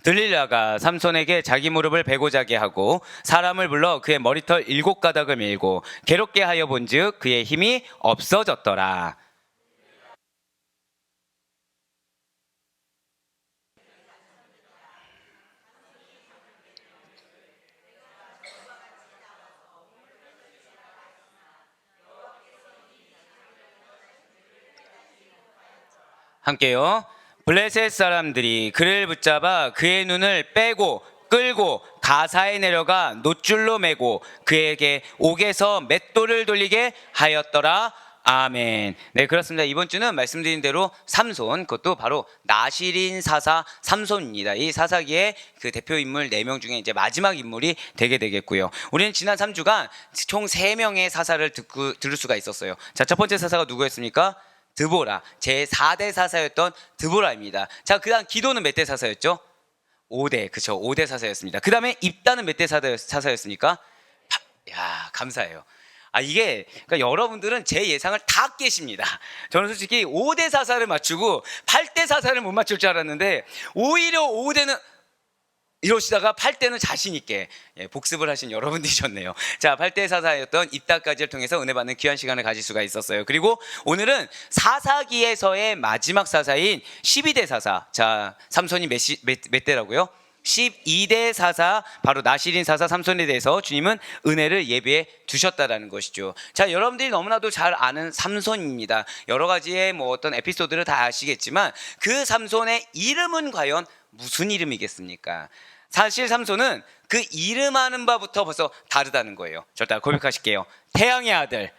들릴라가 삼손에게 자기 무릎을 베고 자게 하고 사람을 불러 그의 머리털 7가닥을 밀고 괴롭게 하여 본즉 그의 힘이 없어졌더라. 함께요. 블레셋 사람들이 그를 붙잡아 그의 눈을 빼고 끌고 가사에 내려가 놋줄로 매고 그에게 옥에서 맷돌을 돌리게 하였더라. 아멘. 네, 그렇습니다. 이번 주는 말씀드린 대로 삼손, 그것도 바로 나실인 사사 삼손입니다. 이 사사기의 그 대표 인물 4명 중에 이제 마지막 인물이 되게 되겠고요. 우리는 지난 3주간 총 3명의 사사를 들을 수가 있었어요. 자, 첫 번째 사사가 누구였습니까? 드보라, 제4대 사사였던 드보라입니다. 자, 그 다음 기도는 몇 대 사사였죠? 5대, 그쵸, 5대 사사였습니다. 그 다음에 입다는 몇 대 사사였습니까? 야, 감사해요. 이게, 그러니까 여러분들은 제 예상을 다 깨십니다. 저는 솔직히 5대 사사를 맞추고 8대 사사를 못 맞출 줄 알았는데, 오히려 5대는, 이러시다가 8대는 자신있게 복습을 하신 여러분들이셨네요. 자, 8대 사사였던 입다까지를 통해서 은혜 받는 귀한 시간을 가질 수가 있었어요. 그리고 오늘은 사사기에서의 마지막 사사인 12대 사사. 자, 삼손이 몇 대라고요? 12대 사사, 바로 나실인 사사 삼손에 대해서 주님은 은혜를 예비해 두셨다라는 것이죠. 자, 여러분들이 너무나도 잘 아는 삼손입니다. 여러 가지의 어떤 에피소드를 다 아시겠지만 그 삼손의 이름은 과연 무슨 이름이겠습니까? 사실 삼손은 그 이름하는 바부터 벌써 다르다는 거예요. 저 일단 고백하실게요. 태양의 아들.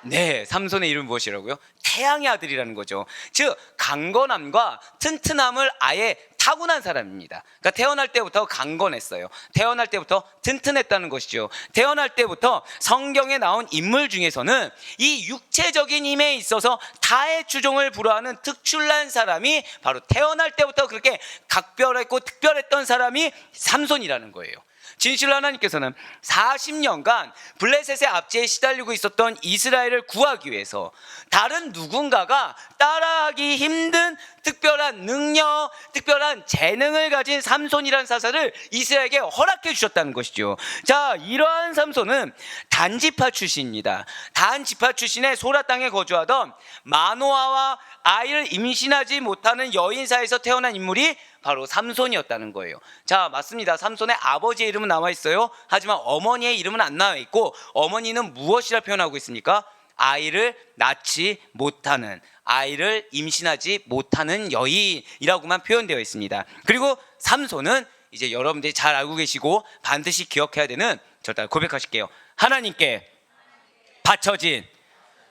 네, 삼손의 이름은 무엇이라고요? 태양의 아들이라는 거죠. 즉 강건함과 튼튼함을 아예 타고난 사람입니다. 그러니까 태어날 때부터 강건했어요. 태어날 때부터 튼튼했다는 것이죠. 태어날 때부터 성경에 나온 인물 중에서는 이 육체적인 힘에 있어서 타의 추종을 불허하는 특출난 사람이 바로 태어날 때부터 그렇게 각별했고 특별했던 사람이 삼손이라는 거예요. 진실로 하나님께서는 40년간 블레셋의 압제에 시달리고 있었던 이스라엘을 구하기 위해서 다른 누군가가 따라하기 힘든 특별한 능력, 특별한 재능을 가진 삼손이라는 사사를 이스라엘에게 허락해 주셨다는 것이죠. 자, 이러한 삼손은 단지파 출신입니다. 단지파 출신의 소라 땅에 거주하던 마노아와 아이를 임신하지 못하는 여인 사이에서 태어난 인물이 바로 삼손이었다는 거예요. 자, 맞습니다. 삼손의 아버지의 이름은 나와 있어요. 하지만 어머니의 이름은 안 나와 있고, 어머니는 무엇이라 표현하고 있습니까? 아이를 낳지 못하는, 아이를 임신하지 못하는 여인이라고만 표현되어 있습니다. 그리고 삼손은 이제 여러분들이 잘 알고 계시고 반드시 기억해야 되는, 저 일단 고백하실게요. 하나님께 바쳐진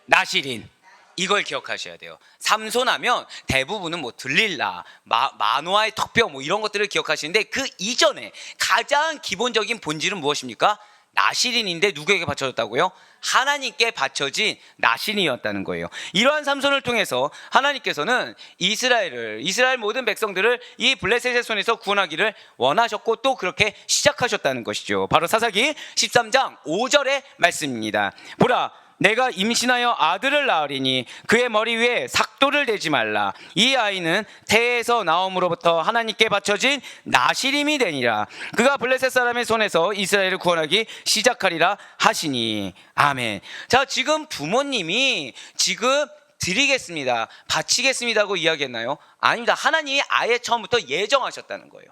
나실인, 이걸 기억하셔야 돼요. 삼손하면 대부분은 들릴라, 마노아의 턱뼈 이런 것들을 기억하시는데, 그 이전에 가장 기본적인 본질은 무엇입니까? 나실인인데 누구에게 바쳐졌다고요? 하나님께 바쳐진 나실인이었다는 거예요. 이러한 삼손을 통해서 하나님께서는 이스라엘 모든 백성들을 이 블레셋의 손에서 구원하기를 원하셨고 또 그렇게 시작하셨다는 것이죠. 바로 사사기 13장 5절의 말씀입니다. 보라, 내가 임신하여 아들을 낳으리니 그의 머리 위에 삭도를 대지 말라. 이 아이는 태에서 나옴으로부터 하나님께 바쳐진 나실임이 되니라. 그가 블레셋 사람의 손에서 이스라엘을 구원하기 시작하리라 하시니. 아멘. 자, 지금 부모님이 지금 드리겠습니다, 바치겠습니다고 이야기했나요? 아닙니다. 하나님이 아예 처음부터 예정하셨다는 거예요.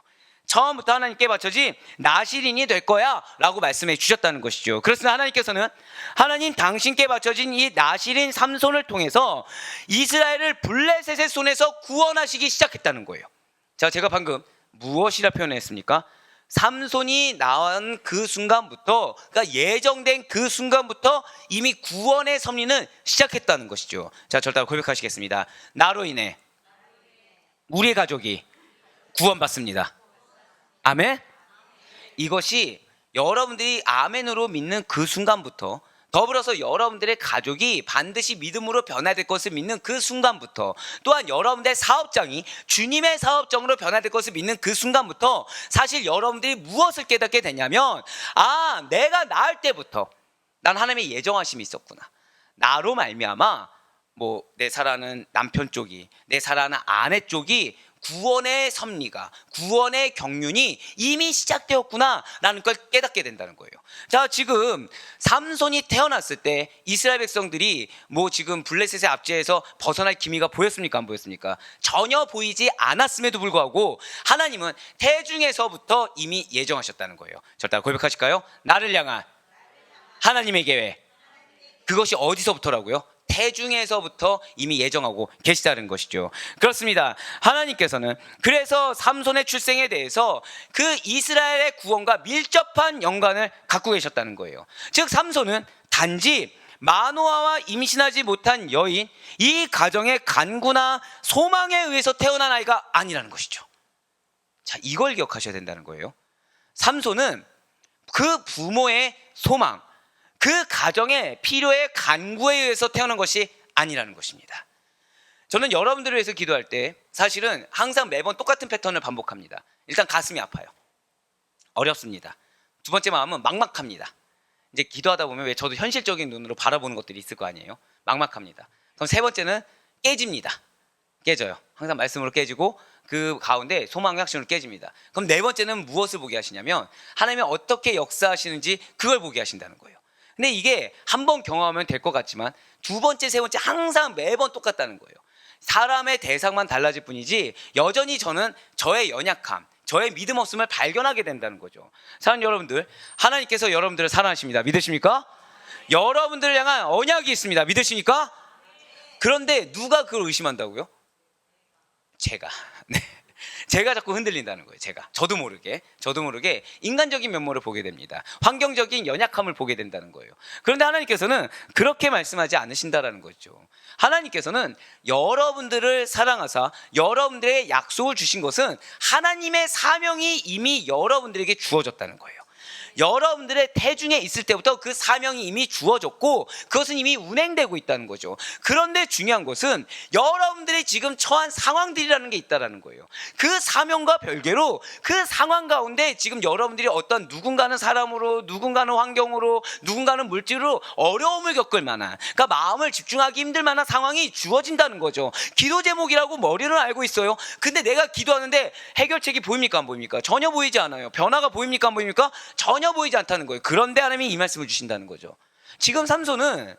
처음부터 하나님께 바쳐진 나실인이 될 거야 라고 말씀해 주셨다는 것이죠. 그렇습니다. 하나님께서는 하나님 당신께 바쳐진 이 나실인 삼손을 통해서 이스라엘을 블레셋의 손에서 구원하시기 시작했다는 거예요. 자, 제가 방금 무엇이라 표현했습니까? 삼손이 나온 그 순간부터, 그러니까 예정된 그 순간부터 이미 구원의 섭리는 시작했다는 것이죠. 자, 절대 고백하시겠습니다. 나로 인해 우리의 가족이 구원받습니다. 아멘? 이것이 여러분들이 아멘으로 믿는 그 순간부터, 더불어서 여러분들의 가족이 반드시 믿음으로 변화될 것을 믿는 그 순간부터, 또한 여러분들의 사업장이 주님의 사업장으로 변화될 것을 믿는 그 순간부터 사실 여러분들이 무엇을 깨닫게 되냐면, 내가 낳을 때부터 난 하나님의 예정하심이 있었구나. 나로 말미암아 내 사랑하는 남편 쪽이, 내 사랑하는 아내 쪽이 구원의 섭리가, 구원의 경륜이 이미 시작되었구나라는 걸 깨닫게 된다는 거예요. 자, 지금 삼손이 태어났을 때 이스라엘 백성들이 뭐 지금 블레셋의 압제에서 벗어날 기미가 보였습니까? 안 보였습니까? 전혀 보이지 않았음에도 불구하고 하나님은 태중에서부터 이미 예정하셨다는 거예요. 저 따라 고백하실까요? 나를 향한 하나님의 계획. 그것이 어디서부터라고요? 태중에서부터 이미 예정하고 계시다는 것이죠. 그렇습니다. 하나님께서는 그래서 삼손의 출생에 대해서 그 이스라엘의 구원과 밀접한 연관을 갖고 계셨다는 거예요. 즉 삼손은 단지 마노아와 임신하지 못한 여인, 이 가정의 간구나 소망에 의해서 태어난 아이가 아니라는 것이죠. 자, 이걸 기억하셔야 된다는 거예요. 삼손은 그 부모의 소망, 그 가정의 필요의 간구에 의해서 태어난 것이 아니라는 것입니다. 저는 여러분들을 위해서 기도할 때 사실은 항상 매번 똑같은 패턴을 반복합니다. 일단 가슴이 아파요. 어렵습니다. 두 번째 마음은 막막합니다. 이제 기도하다 보면 왜 저도 현실적인 눈으로 바라보는 것들이 있을 거 아니에요. 막막합니다. 그럼 세 번째는 깨집니다. 깨져요. 항상 말씀으로 깨지고 그 가운데 소망의 확신으로 깨집니다. 그럼 네 번째는 무엇을 보게 하시냐면 하나님이 어떻게 역사하시는지 그걸 보게 하신다는 거예요. 근데 이게 한 번 경험하면 될 것 같지만 두 번째, 세 번째 항상 매번 똑같다는 거예요. 사람의 대상만 달라질 뿐이지 여전히 저는 저의 연약함, 저의 믿음 없음을 발견하게 된다는 거죠. 사랑하는 여러분들, 하나님께서 여러분들을 사랑하십니다. 믿으십니까? 여러분들을 향한 언약이 있습니다. 믿으십니까? 그런데 누가 그걸 의심한다고요? 제가. 네. 제가 자꾸 흔들린다는 거예요. 저도 모르게 인간적인 면모를 보게 됩니다. 환경적인 연약함을 보게 된다는 거예요. 그런데 하나님께서는 그렇게 말씀하지 않으신다라는 거죠. 하나님께서는 여러분들을 사랑하사 여러분들의 약속을 주신 것은 하나님의 사명이 이미 여러분들에게 주어졌다는 거예요. 여러분들의 태중에 있을 때부터 그 사명이 이미 주어졌고 그것은 이미 운행되고 있다는 거죠. 그런데 중요한 것은 여러분들이 지금 처한 상황들이라는 게 있다는 거예요. 그 사명과 별개로 그 상황 가운데 지금 여러분들이 어떤 누군가는 사람으로, 누군가는 환경으로, 누군가는 물질로 어려움을 겪을 만한, 그러니까 마음을 집중하기 힘들 만한 상황이 주어진다는 거죠. 기도 제목이라고 머리는 알고 있어요. 근데 내가 기도하는데 해결책이 보입니까? 안 보입니까? 전혀 보이지 않아요. 변화가 보입니까? 안 보입니까? 전혀 보이지 않다는 거예요. 그런데 하나님이 이 말씀을 주신다는 거죠. 지금 삼손은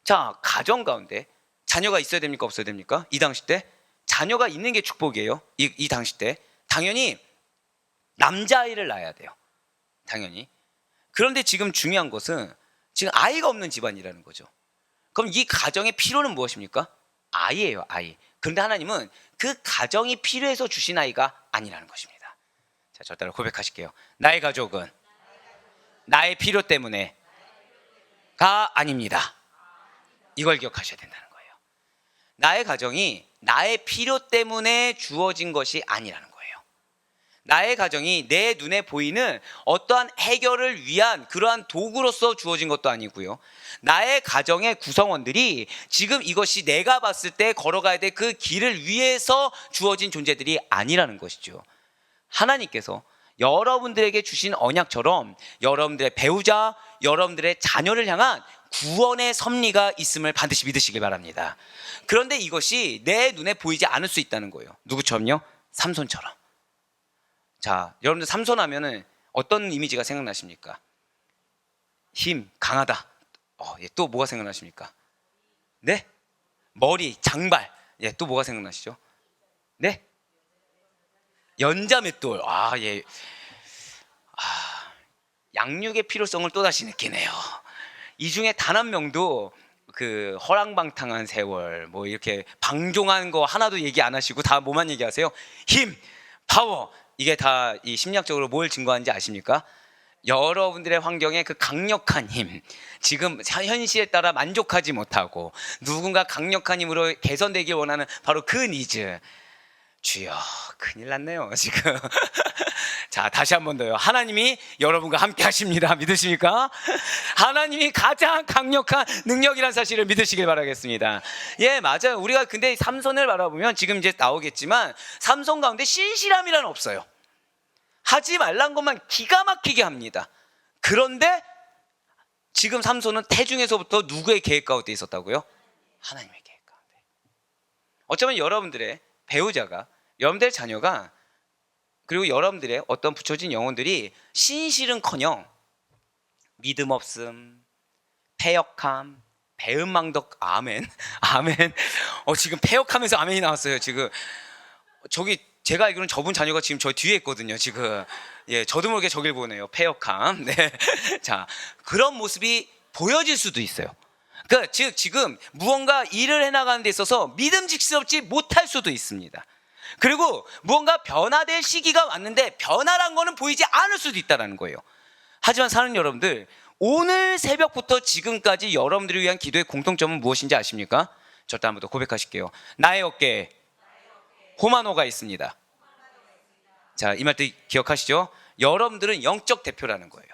자, 가정 가운데 자녀가 있어야 됩니까? 없어야 됩니까? 이 당시 때 자녀가 있는 게 축복이에요. 이 당시 때 당연히 남자아이를 낳아야 돼요. 당연히. 그런데 지금 중요한 것은 지금 아이가 없는 집안이라는 거죠. 그럼 이 가정의 필요는 무엇입니까? 아이예요. 아이. 그런데 하나님은 그 가정이 필요해서 주신 아이가 아니라는 것입니다. 자, 저 따라 고백하실게요. 나의 가족은 나의 필요 때문에가 아닙니다. 이걸 기억하셔야 된다는 거예요. 나의 가정이 나의 필요 때문에 주어진 것이 아니라는 거예요. 나의 가정이 내 눈에 보이는 어떠한 해결을 위한 그러한 도구로서 주어진 것도 아니고요. 나의 가정의 구성원들이 지금 이것이 내가 봤을 때 걸어가야 될 그 길을 위해서 주어진 존재들이 아니라는 것이죠. 하나님께서 여러분들에게 주신 언약처럼 여러분들의 배우자, 여러분들의 자녀를 향한 구원의 섭리가 있음을 반드시 믿으시길 바랍니다. 그런데 이것이 내 눈에 보이지 않을 수 있다는 거예요. 누구처럼요? 삼손처럼. 자, 여러분들 삼손 하면은 어떤 이미지가 생각나십니까? 힘, 강하다. 또 뭐가 생각나십니까? 네? 머리, 장발. 또 뭐가 생각나시죠? 네? 연자맷돌. 예. 양육의 필요성을 또다시 느끼네요. 이 중에 단 한 명도 그 허랑방탕한 세월, 뭐 이렇게 방종한 거 하나도 얘기 안 하시고 다 뭐만 얘기하세요? 힘, 파워. 이게 다 이 심리학적으로 뭘 증거하는지 아십니까? 여러분들의 환경에 그 강력한 힘, 지금 현실에 따라 만족하지 못하고 누군가 강력한 힘으로 개선되길 원하는 바로 그 니즈. 주여, 큰일 났네요 지금. 자, 다시 한 번 더요. 하나님이 여러분과 함께 하십니다. 믿으십니까? 하나님이 가장 강력한 능력이라는 사실을 믿으시길 바라겠습니다. 예, 맞아요. 우리가 근데 삼손을 바라보면 지금 이제 나오겠지만 삼손 가운데 신실함이란 없어요. 하지 말란 것만 기가 막히게 합니다. 그런데 지금 삼손은 태중에서부터 누구의 계획 가운데 있었다고요? 하나님의 계획 가운데. 어쩌면 여러분들의 배우자가 여러분들의 자녀가, 그리고 여러분들의 어떤 붙여진 영혼들이 신실은커녕 믿음 없음, 패역함, 배은망덕. 아멘. 아멘. 지금 패역하면서 아멘이 나왔어요. 지금 저기 제가 알기로는 저분 자녀가 지금 저 뒤에 있거든요. 지금 저도 모르게 저길 보네요. 패역함. 네. 자, 그런 모습이 보여질 수도 있어요. 그러니까 즉 지금 무언가 일을 해나가는 데 있어서 믿음직스럽지 못할 수도 있습니다. 그리고 무언가 변화될 시기가 왔는데 변화란 거는 보이지 않을 수도 있다는 거예요. 하지만 사는 여러분들, 오늘 새벽부터 지금까지 여러분들을 위한 기도의 공통점은 무엇인지 아십니까? 저도 한번 더 고백하실게요. 나의 어깨에 호마노가 있습니다. 자, 이 말도 기억하시죠? 여러분들은 영적 대표라는 거예요.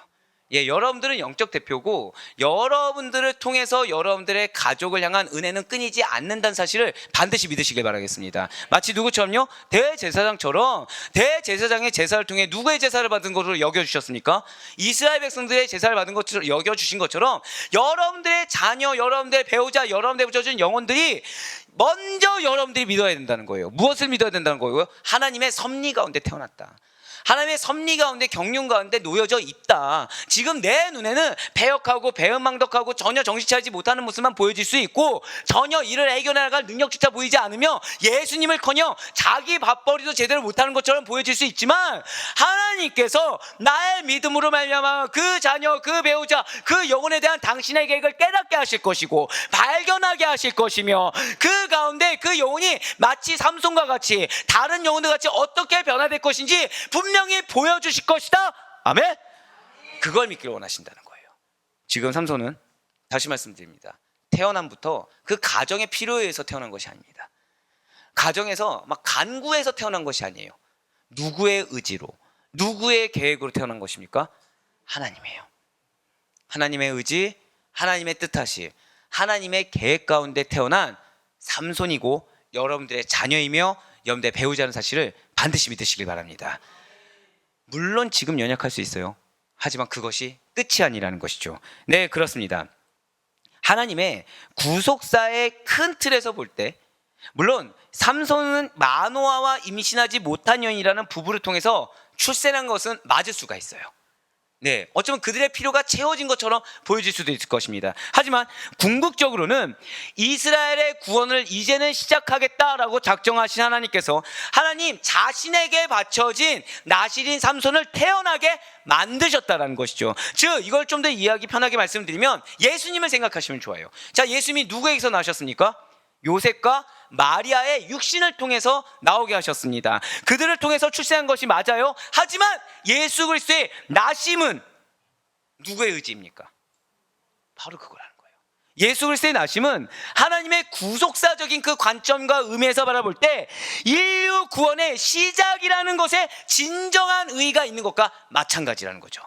여러분들은 영적 대표고, 여러분들을 통해서 여러분들의 가족을 향한 은혜는 끊이지 않는다는 사실을 반드시 믿으시길 바라겠습니다. 마치 누구처럼요? 대제사장처럼, 대제사장의 제사를 통해 누구의 제사를 받은 것으로 여겨주셨습니까? 이스라엘 백성들의 제사를 받은 것으로 여겨주신 것처럼, 여러분들의 자녀, 여러분들의 배우자, 여러분들의 붙여준 영혼들이 먼저 여러분들이 믿어야 된다는 거예요. 무엇을 믿어야 된다는 거예요? 하나님의 섭리 가운데 태어났다. 하나님의 섭리 가운데, 경륜 가운데 놓여져 있다. 지금 내 눈에는 패역하고 배은망덕하고 전혀 정신 차리지 못하는 모습만 보여질 수 있고, 전혀 이를 해결해 나갈 능력조차 보이지 않으며 예수님을커녕 자기 밥벌이도 제대로 못하는 것처럼 보여질 수 있지만, 하나님께서 나의 믿음으로 말미암아 그 자녀, 그 배우자, 그 영혼에 대한 당신의 계획을 깨닫게 하실 것이고 발견하게 하실 것이며, 그 가운데 그 영혼이 마치 삼손과 같이, 다른 영혼들 같이 어떻게 변화될 것인지 분명히 보여주실 것이다. 아멘. 그걸 믿기를 원하신다는 거예요. 지금 삼손은, 다시 말씀드립니다, 태어남부터 그 가정의 필요에 의해서 태어난 것이 아닙니다. 가정에서 막 간구해서 태어난 것이 아니에요. 누구의 의지로, 누구의 계획으로 태어난 것입니까? 하나님이에요. 하나님의 의지, 하나님의 뜻하시, 하나님의 계획 가운데 태어난 삼손이고 여러분들의 자녀이며 여러분들의 배우자는 사실을 반드시 믿으시길 바랍니다. 물론 지금 연약할 수 있어요. 하지만 그것이 끝이 아니라는 것이죠. 네, 그렇습니다. 하나님의 구속사의 큰 틀에서 볼 때, 물론 삼손은 마노아와 임신하지 못한 여인이라는 부부를 통해서 출생한 것은 맞을 수가 있어요. 네, 어쩌면 그들의 필요가 채워진 것처럼 보여질 수도 있을 것입니다. 하지만 궁극적으로는 이스라엘의 구원을 이제는 시작하겠다라고 작정하신 하나님께서 하나님 자신에게 바쳐진 나실인 삼손을 태어나게 만드셨다라는 것이죠. 즉 이걸 좀 더 이해하기 편하게 말씀드리면 예수님을 생각하시면 좋아요. 자, 예수님이 누구에게서 나셨습니까? 요셉과 마리아의 육신을 통해서 나오게 하셨습니다. 그들을 통해서 출생한 것이 맞아요. 하지만 예수 그리스도의 나심은 누구의 의지입니까? 바로 그거라는 거예요. 예수 그리스도의 나심은 하나님의 구속사적인 그 관점과 의미에서 바라볼 때 인류 구원의 시작이라는 것에 진정한 의의가 있는 것과 마찬가지라는 거죠.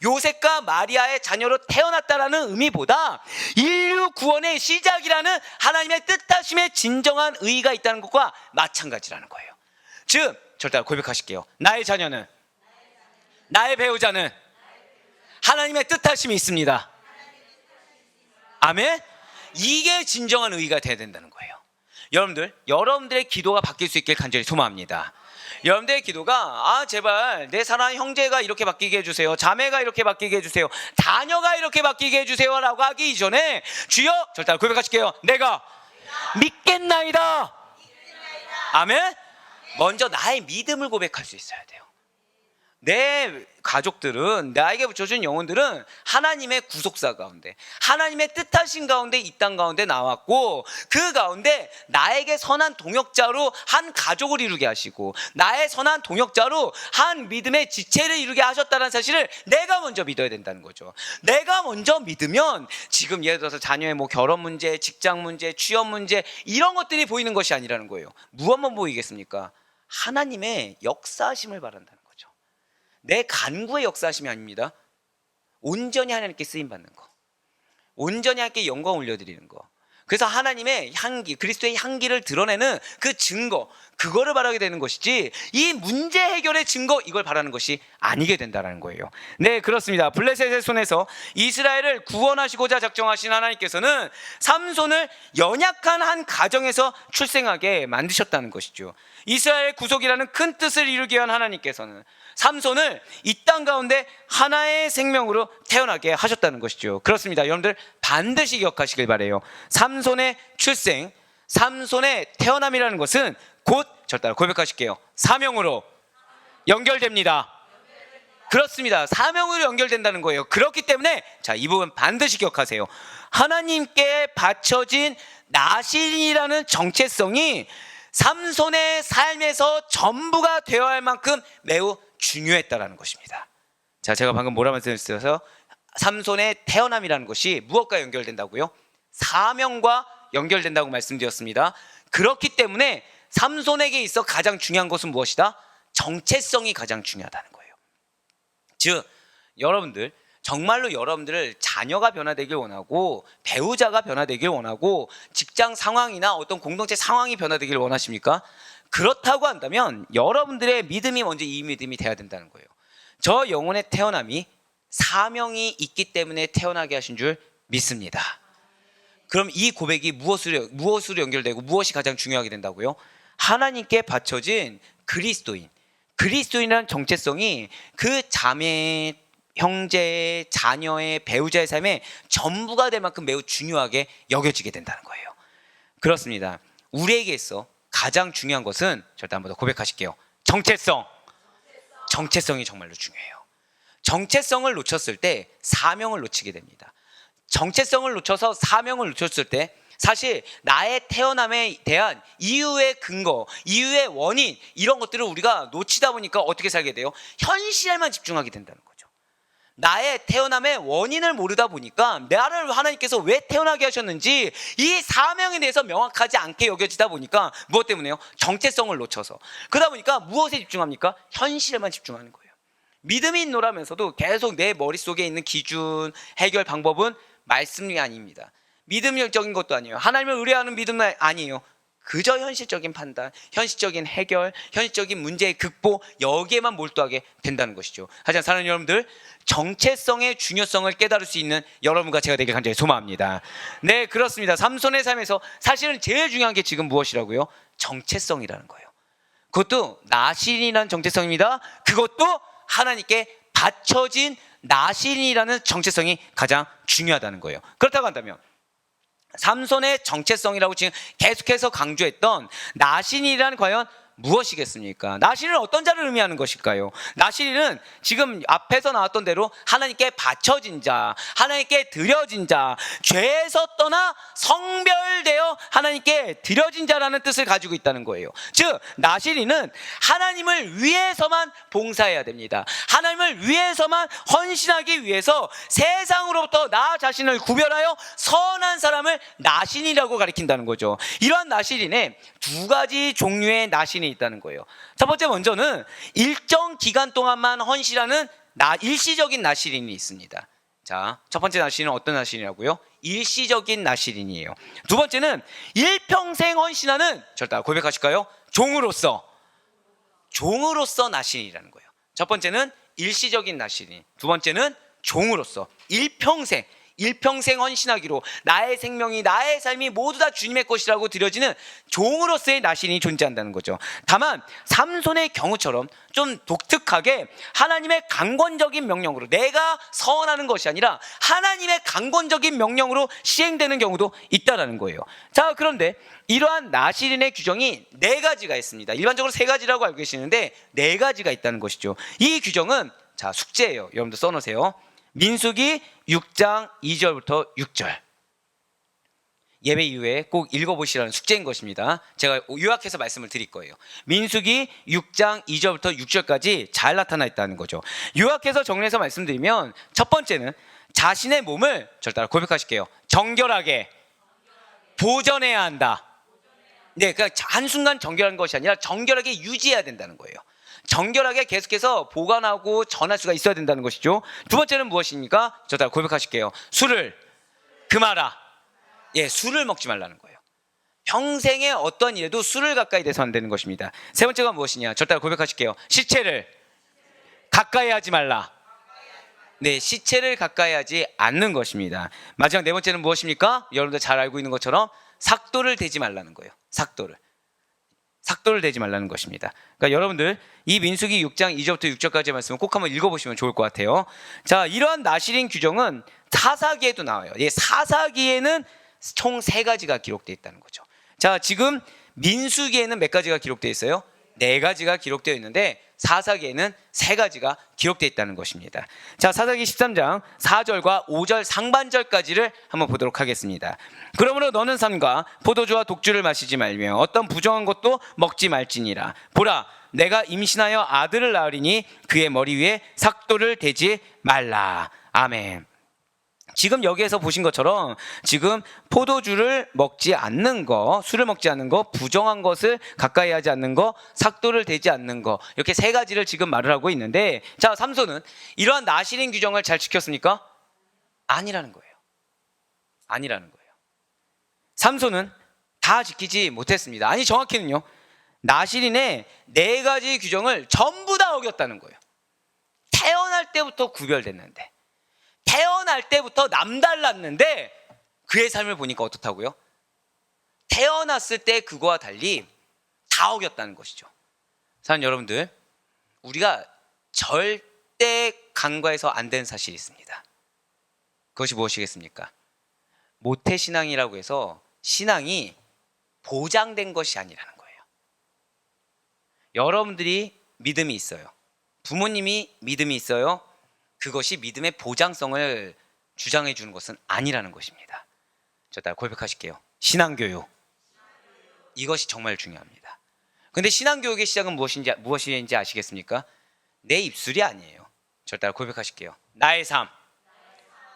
요셉과 마리아의 자녀로 태어났다라는 의미보다 인류 구원의 시작이라는 하나님의 뜻하심에 진정한 의의가 있다는 것과 마찬가지라는 거예요. 즉, 절대 고백하실게요. 나의 자녀는, 나의 배우자는 하나님의 뜻하심이 있습니다. 아멘? 이게 진정한 의의가 돼야 된다는 거예요. 여러분들의 기도가 바뀔 수 있길 간절히 소망합니다. 여러분들의 기도가 제발 내 사랑하는 형제가 이렇게 바뀌게 해주세요, 자매가 이렇게 바뀌게 해주세요, 자녀가 이렇게 바뀌게 해주세요 라고 하기 이전에 주여, 절대 고백하실게요. 내가 믿겠나이다. 아멘. 먼저 나의 믿음을 고백할 수 있어야 돼요. 내 가족들은, 나에게 붙여준 영혼들은 하나님의 구속사 가운데, 하나님의 뜻하신 가운데 이 땅 가운데 나왔고, 그 가운데 나에게 선한 동역자로 한 가족을 이루게 하시고, 나의 선한 동역자로 한 믿음의 지체를 이루게 하셨다는 사실을 내가 먼저 믿어야 된다는 거죠. 내가 먼저 믿으면 지금 예를 들어서 자녀의 결혼 문제, 직장 문제, 취업 문제 이런 것들이 보이는 것이 아니라는 거예요. 무엇만 보이겠습니까? 하나님의 역사하심을 바란다는 거예요. 내 간구의 역사하심이 아닙니다. 온전히 하나님께 쓰임받는 거, 온전히 하나님께 영광 올려드리는 거. 그래서 하나님의 향기, 그리스도의 향기를 드러내는 그 증거, 그거를 바라게 되는 것이지 이 문제 해결의 증거 이걸 바라는 것이 아니게 된다는 거예요. 네, 그렇습니다. 블레셋의 손에서 이스라엘을 구원하시고자 작정하신 하나님께서는 삼손을 연약한 한 가정에서 출생하게 만드셨다는 것이죠. 이스라엘 구속이라는 큰 뜻을 이루기 위한 하나님께서는 삼손을 이 땅 가운데 하나의 생명으로 태어나게 하셨다는 것이죠. 그렇습니다. 여러분들 반드시 기억하시길 바라요. 삼손의 출생, 삼손의 태어남이라는 것은 곧 저 따라 고백하실게요. 사명으로 연결됩니다. 그렇습니다. 사명으로 연결된다는 거예요. 그렇기 때문에 자, 이 부분 반드시 기억하세요. 하나님께 바쳐진 나신이라는 정체성이 삼손의 삶에서 전부가 되어야 할 만큼 매우 중요했다라는 것입니다. 자, 제가 방금 뭐라 말씀드렸어요? 삼손의 태어남이라는 것이 무엇과 연결된다고요? 사명과 연결된다고 말씀드렸습니다. 그렇기 때문에 삼손에게 있어 가장 중요한 것은 무엇이다? 정체성이 가장 중요하다는 거예요. 즉, 여러분들 정말로 여러분들을 자녀가 변화되길 원하고 배우자가 변화되길 원하고 직장 상황이나 어떤 공동체 상황이 변화되길 원하십니까? 그렇다고 한다면 여러분들의 믿음이 먼저 이 믿음이 돼야 된다는 거예요. 저 영혼의 태어남이 사명이 있기 때문에 태어나게 하신 줄 믿습니다. 그럼 이 고백이 무엇으로 연결되고 무엇이 가장 중요하게 된다고요? 하나님께 바쳐진 그리스도인이라는 정체성이 그 자매, 형제, 자녀의 배우자의 삶에 전부가 될 만큼 매우 중요하게 여겨지게 된다는 거예요. 그렇습니다. 우리에게 있어 가장 중요한 것은 절대 한번 더 고백하실게요. 정체성이 정말로 중요해요. 정체성을 놓쳤을 때 사명을 놓치게 됩니다. 정체성을 놓쳐서 사명을 놓쳤을 때 사실 나의 태어남에 대한 이유의 근거, 이유의 원인 이런 것들을 우리가 놓치다 보니까 어떻게 살게 돼요? 현실에만 집중하게 된다는 거죠. 나의 태어남의 원인을 모르다 보니까 나를 하나님께서 왜 태어나게 하셨는지 이 사명에 대해서 명확하지 않게 여겨지다 보니까 무엇 때문에요? 정체성을 놓쳐서. 그러다 보니까 무엇에 집중합니까? 현실에만 집중하는 거예요. 믿음이 있노라면서도 계속 내 머릿속에 있는 기준, 해결 방법은 말씀이 아닙니다. 믿음적인 것도 아니에요. 하나님을 의뢰하는 믿음은 아니에요. 그저 현실적인 판단, 현실적인 해결, 현실적인 문제의 극복 여기에만 몰두하게 된다는 것이죠. 하지만 사랑하는 여러분들, 정체성의 중요성을 깨달을 수 있는 여러분과 제가 되길 간절히 소망합니다. 네, 그렇습니다. 삼손의 삶에서 사실은 제일 중요한 게 지금 무엇이라고요? 정체성이라는 거예요. 그것도 나신이라는 정체성입니다. 그것도 하나님께 바쳐진 나신이라는 정체성이 가장 중요하다는 거예요. 그렇다고 한다면 삼손의 정체성이라고 지금 계속해서 강조했던 나신이란 과연 무엇이겠습니까? 나신은 어떤 자를 의미하는 것일까요? 나신은 지금 앞에서 나왔던 대로 하나님께 바쳐진 자, 하나님께 드려진 자, 죄에서 떠나 성별되어 하나님께 드려진 자라는 뜻을 가지고 있다는 거예요. 즉 나신이는 하나님을 위해서만 봉사해야 됩니다. 하나님을 위해서만 헌신하기 위해서 세상으로부터 나 자신을 구별하여 선한 사람을 나신이라고 가리킨다는 거죠. 이러한 나신에 두 가지 종류의 나신이 있다는 거예요. 첫 번째 먼저는 일정 기간 동안만 헌신하는 일시적인 나시린이 있습니다. 자, 첫 번째 나시린은 어떤 나시린이라고요? 일시적인 나시린이에요. 두 번째는 일평생 헌신하는, 절대 고백하실까요? 종으로서 나시린이라는 거예요. 첫 번째는 일시적인 나시린, 두 번째는 종으로서 일평생 헌신하기로 나의 생명이 나의 삶이 모두 다 주님의 것이라고 드려지는 종으로서의 나신이 존재한다는 거죠. 다만 삼손의 경우처럼 좀 독특하게 하나님의 강권적인 명령으로 내가 서원하는 것이 아니라 하나님의 강권적인 명령으로 시행되는 경우도 있다라는 거예요. 자, 그런데 이러한 나신의 규정이 네 가지가 있습니다. 일반적으로 세 가지라고 알고 계시는데 네 가지가 있다는 것이죠. 이 규정은 자, 숙제예요. 여러분들 써놓으세요. 민수기 6장 2절부터 6절. 예배 이후에 꼭 읽어보시라는 숙제인 것입니다. 제가 요약해서 말씀을 드릴 거예요. 민수기 6장 2절부터 6절까지 잘 나타나 있다는 거죠. 요약해서 정리해서 말씀드리면 첫 번째는 자신의 몸을 절 따라 고백하실게요. 정결하게 보존해야 한다. 네, 그러니까 한순간 정결한 것이 아니라 정결하게 유지해야 된다는 거예요. 정결하게 계속해서 보관하고 전할 수가 있어야 된다는 것이죠. 두 번째는 무엇입니까? 저 따라 고백하실게요. 술을 금하라. 예, 술을 먹지 말라는 거예요. 평생에 어떤 일에도 술을 가까이 대서 안 되는 것입니다. 세 번째가 무엇이냐? 저 따라 고백하실게요. 시체를 가까이 하지 말라. 네, 시체를 가까이 하지 않는 것입니다. 마지막 네 번째는 무엇입니까? 여러분들 잘 알고 있는 것처럼 삭도를 대지 말라는 거예요. 삭도를 대지 말라는 것입니다. 그러니까 여러분들 이 민수기 6장 2절부터 6절까지의 말씀을 꼭 한번 읽어보시면 좋을 것 같아요. 자, 이러한 나실인 규정은 사사기에도 나와요. 예, 사사기에는 총 3가지가 기록되어 있다는 거죠. 자, 지금 민수기에는 몇 가지가 기록되어 있어요? 4가지가 기록되어 있는데 사사기에는 3가지가 기록되어 있다는 것입니다. 자, 사사기 13장 4절과 5절 상반절까지를 한번 보도록 하겠습니다. 그러므로 너는 삼가 포도주와 독주를 마시지 말며 어떤 부정한 것도 먹지 말지니라. 보라, 내가 임신하여 아들을 낳으리니 그의 머리 위에 삭도를 대지 말라. 아멘. 지금 여기에서 보신 것처럼 지금 포도주를 먹지 않는 거, 술을 먹지 않는 거, 부정한 것을 가까이 하지 않는 거, 삭도를 대지 않는 거, 이렇게 3가지를 지금 말을 하고 있는데, 자, 삼손은 이러한 나실인 규정을 잘 지켰습니까? 아니라는 거예요. 삼손은 다 지키지 못했습니다. 아니, 정확히는요, 나실인의 4가지 규정을 전부 다 어겼다는 거예요. 태어날 때부터 구별됐는데, 태어날 때부터 남달랐는데 그의 삶을 보니까 어떻다고요? 태어났을 때 그거와 달리 다 어겼다는 것이죠. 사랑하는 여러분들, 우리가 절대 간과해서 안 되는 사실이 있습니다. 그것이 무엇이겠습니까? 모태신앙이라고 해서 신앙이 보장된 것이 아니라는 거예요. 여러분들이 믿음이 있어요. 부모님이 믿음이 있어요. 그것이 믿음의 보장성을 주장해 주는 것은 아니라는 것입니다. 저 따라 고백하실게요. 신앙교육. 이것이 정말 중요합니다. 그런데 신앙교육의 시작은 무엇인지 아시겠습니까? 내 입술이 아니에요. 저 따라 고백하실게요. 나의 삶.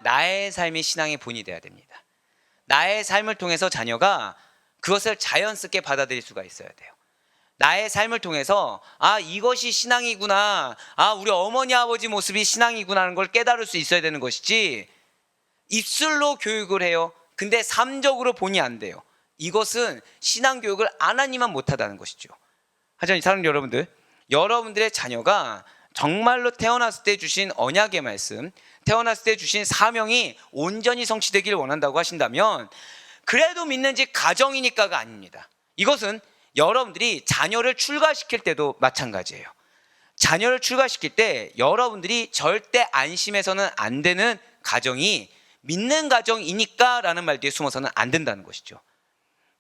나의 삶이 신앙의 본이 되어야 됩니다. 나의 삶을 통해서 자녀가 그것을 자연스럽게 받아들일 수가 있어야 돼요. 나의 삶을 통해서 아, 이것이 신앙이구나, 아, 우리 어머니 아버지 모습이 신앙이구나 하는 걸 깨달을 수 있어야 되는 것이지, 입술로 교육을 해요. 근데 삶적으로 본이 안 돼요. 이것은 신앙교육을 안 하니만 못하다는 것이죠. 하지만 사랑하는 여러분들, 여러분들의 자녀가 정말로 태어났을 때 주신 언약의 말씀, 태어났을 때 주신 사명이 온전히 성취되기를 원한다고 하신다면, 그래도 믿는 집 가정이니까가 아닙니다. 이것은 여러분들이 자녀를 출가시킬 때도 마찬가지예요. 자녀를 출가시킬 때 여러분들이 절대 안심해서는 안 되는 가정이 믿는 가정이니까 라는 말 뒤에 숨어서는 안 된다는 것이죠.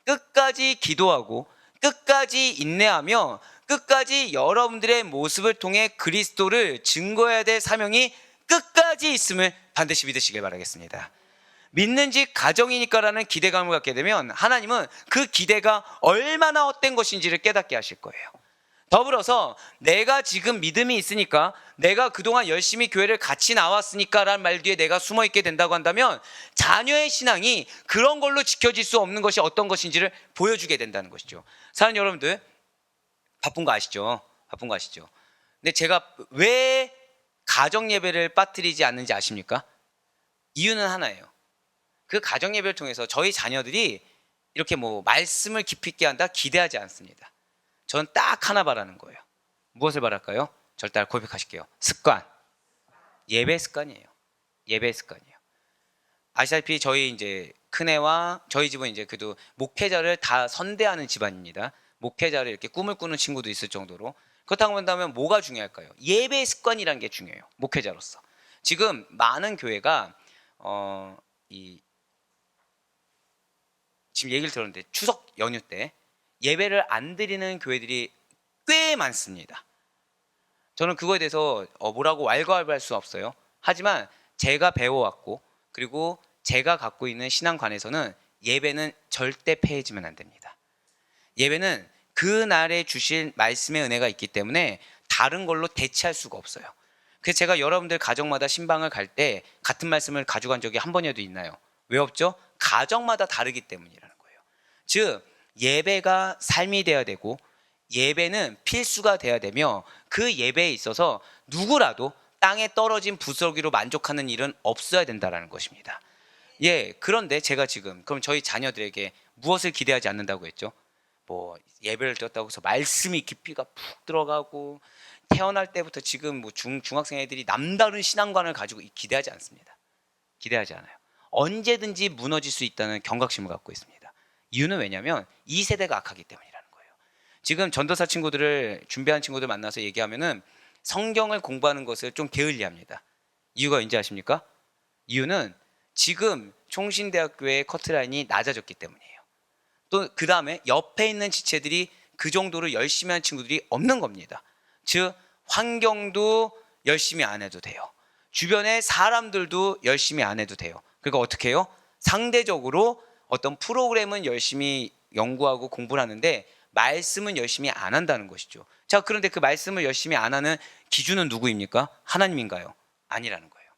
끝까지 기도하고 끝까지 인내하며 끝까지 여러분들의 모습을 통해 그리스도를 증거해야 될 사명이 끝까지 있음을 반드시 믿으시길 바라겠습니다. 믿는 집 가정이니까라는 기대감을 갖게 되면 하나님은 그 기대가 얼마나 헛된 것인지를 깨닫게 하실 거예요. 더불어서 내가 지금 믿음이 있으니까, 내가 그동안 열심히 교회를 같이 나왔으니까 라는 말 뒤에 내가 숨어 있게 된다고 한다면 자녀의 신앙이 그런 걸로 지켜질 수 없는 것이 어떤 것인지를 보여주게 된다는 것이죠. 사랑하는 여러분들, 바쁜 거 아시죠? 근데 제가 왜 가정 예배를 빠뜨리지 않는지 아십니까? 이유는 하나예요. 그 가정 예배를 통해서 저희 자녀들이 이렇게 뭐 말씀을 깊이 있게 한다 기대하지 않습니다. 저는 딱 하나 바라는 거예요. 무엇을 바랄까요? 절대 고백하실게요. 습관. 예배 습관이에요. 아시다시피 저희 이제 큰애와 저희 집은 이제 그래도 목회자를 다 선대하는 집안입니다. 목회자를 이렇게 꿈을 꾸는 친구도 있을 정도로. 그렇다고 한다면 뭐가 중요할까요? 예배 습관이라는 게 중요해요. 목회자로서. 지금 많은 교회가 지금 얘기를 들었는데 추석 연휴 때 예배를 안 드리는 교회들이 꽤 많습니다. 저는 그거에 대해서 뭐라고 왈가왈부할 수 없어요. 하지만 제가 배워왔고 그리고 제가 갖고 있는 신앙관에서는 예배는 절대 폐해지면 안 됩니다. 예배는 그날에 주실 말씀의 은혜가 있기 때문에 다른 걸로 대체할 수가 없어요. 그래서 제가 여러분들 가정마다 신방을 갈 때 같은 말씀을 가져간 적이 한 번이라도 있나요? 왜 없죠? 가정마다 다르기 때문이라는 거예요. 즉 예배가 삶이 되어야 되고 예배는 필수가 되어야 되며 그 예배에 있어서 누구라도 땅에 떨어진 부스러기로 만족하는 일은 없어야 된다는 것입니다. 그런데 제가 지금 그럼 저희 자녀들에게 무엇을 기대하지 않는다고 했죠? 뭐 예배를 드렸다고 해서 말씀이 깊이가 푹 들어가고 태어날 때부터 지금 뭐 중학생 애들이 남다른 신앙관을 가지고 기대하지 않습니다. 기대하지 않아요. 언제든지 무너질 수 있다는 경각심을 갖고 있습니다. 이유는 왜냐하면 이 세대가 악하기 때문이라는 거예요. 지금 전도사 친구들을 준비한 친구들 만나서 얘기하면은 성경을 공부하는 것을 좀 게을리합니다. 이유가 왠지 아십니까? 이유는 지금 총신대학교의 커트라인이 낮아졌기 때문이에요. 또 그 다음에 옆에 있는 지체들이 그 정도로 열심히 하는 친구들이 없는 겁니다. 즉 환경도 열심히 안 해도 돼요. 주변의 사람들도 열심히 안 해도 돼요. 그러니까 어떻게 해요? 상대적으로 어떤 프로그램은 열심히 연구하고 공부를 하는데 말씀은 열심히 안 한다는 것이죠. 자, 그런데 그 말씀을 열심히 안 하는 기준은 누구입니까? 하나님인가요? 아니라는 거예요.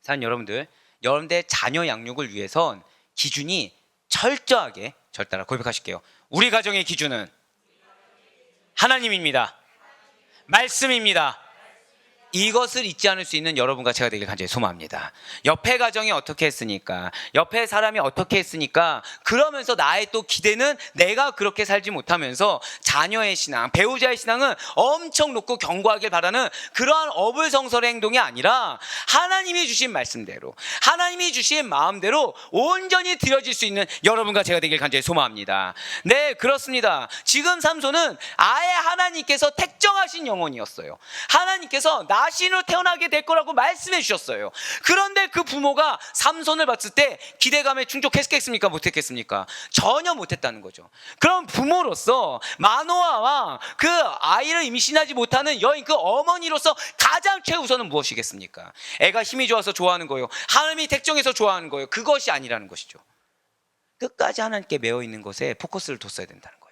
사랑하는 여러분들, 여러분들의 자녀 양육을 위해선 기준이 철저하게 절 따라 고백하실게요. 우리 가정의 기준은 하나님입니다. 말씀입니다. 이것을 잊지 않을 수 있는 여러분과 제가 되길 간절히 소망합니다. 옆에 가정이 어떻게 했으니까, 옆에 사람이 어떻게 했으니까, 그러면서 나의 또 기대는 내가 그렇게 살지 못하면서 자녀의 신앙, 배우자의 신앙은 엄청 높고 견고하길 바라는 그러한 어불성설의 행동이 아니라 하나님이 주신 말씀대로, 하나님이 주신 마음대로 온전히 드려질 수 있는 여러분과 제가 되길 간절히 소망합니다. 네, 그렇습니다. 지금 삼손은 아예 하나님께서 택정하신 영혼이었어요. 하나님께서 나신으로 태어나게 될 거라고 말씀해 주셨어요. 그런데 그 부모가 삼손을 봤을 때 기대감에 충족했겠습니까? 못했겠습니까? 전혀 못했다는 거죠. 그럼 부모로서 마노아와 그 아이를 임신하지 못하는 여인, 그 어머니로서 가장 최우선은 무엇이겠습니까? 애가 힘이 좋아서 좋아하는 거예요. 하나님이 택정해서 좋아하는 거예요. 그것이 아니라는 것이죠. 끝까지 하나님께 매어 있는 것에 포커스를 뒀어야 된다는 거예요.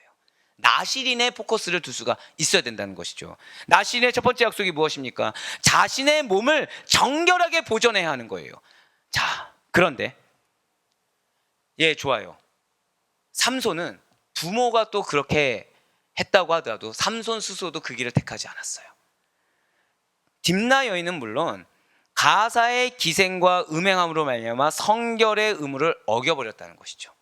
나실인의 포커스를 둘 수가 있어야 된다는 것이죠. 나실인의 첫 번째 약속이 무엇입니까? 자신의 몸을 정결하게 보존해야 하는 거예요. 자, 그런데 좋아요. 삼손은 부모가 또 그렇게 했다고 하더라도 삼손 스스로도 그 길을 택하지 않았어요. 딥나 여인은 물론 가사의 기생과 음행함으로 말미암아 성결의 의무를 어겨버렸다는 것이죠.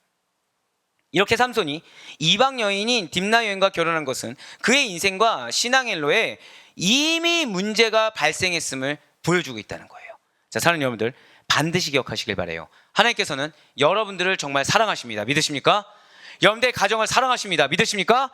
이렇게 삼손이 이방 여인인 딥나 여인과 결혼한 것은 그의 인생과 신앙엘로에 이미 문제가 발생했음을 보여주고 있다는 거예요. 자, 사랑하는 여러분들, 반드시 기억하시길 바라요. 하나님께서는 여러분들을 정말 사랑하십니다. 믿으십니까? 여러분들의 가정을 사랑하십니다. 믿으십니까?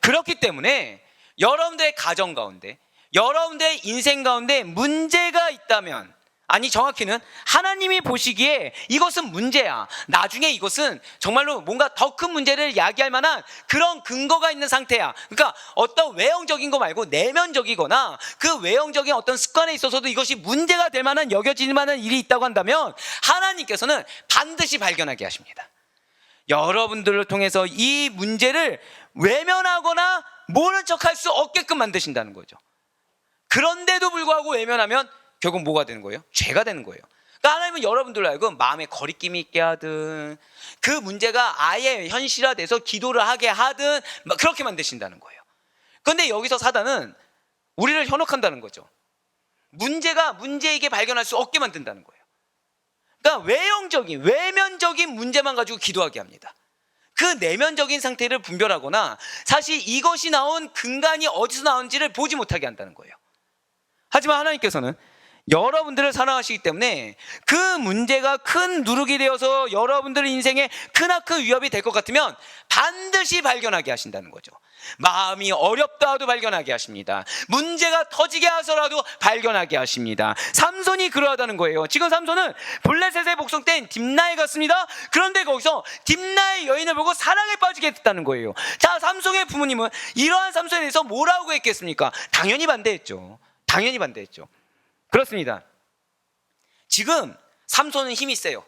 그렇기 때문에 여러분들의 가정 가운데, 여러분들의 인생 가운데 문제가 있다면, 아니 정확히는 하나님이 보시기에 이것은 문제야, 나중에 이것은 정말로 뭔가 더 큰 문제를 야기할 만한 그런 근거가 있는 상태야. 그러니까 어떤 외형적인 거 말고 내면적이거나 그 외형적인 어떤 습관에 있어서도 이것이 문제가 될 만한, 여겨질 만한 일이 있다고 한다면 하나님께서는 반드시 발견하게 하십니다. 여러분들을 통해서 이 문제를 외면하거나 모른 척할 수 없게끔 만드신다는 거죠. 그런데도 불구하고 외면하면 결국 뭐가 되는 거예요? 죄가 되는 거예요. 그러니까 하나님은 여러분들로 하여금 마음에 거리낌이 있게 하든, 그 문제가 아예 현실화돼서 기도를 하게 하든 그렇게 만드신다는 거예요. 그런데 여기서 사단은 우리를 현혹한다는 거죠. 문제가 문제이게 발견할 수 없게 만든다는 거예요. 그러니까 외형적인, 외면적인 문제만 가지고 기도하게 합니다. 그 내면적인 상태를 분별하거나 사실 이것이 나온 근간이 어디서 나온지를 보지 못하게 한다는 거예요. 하지만 하나님께서는 여러분들을 사랑하시기 때문에 그 문제가 큰 누룩이 되어서 여러분들 인생에 크나큰 위협이 될 것 같으면 반드시 발견하게 하신다는 거죠. 마음이 어렵다 하도 발견하게 하십니다. 문제가 터지게 하서라도 발견하게 하십니다. 삼손이 그러하다는 거예요. 지금 삼손은 블레셋의 복성 땐 딥나에 갔습니다. 그런데 거기서 딥나의 여인을 보고 사랑에 빠지게 됐다는 거예요. 자, 삼손의 부모님은 이러한 삼손에 대해서 뭐라고 했겠습니까? 당연히 반대했죠. 당연히 반대했죠. 그렇습니다. 지금 삼손은 힘이 세요.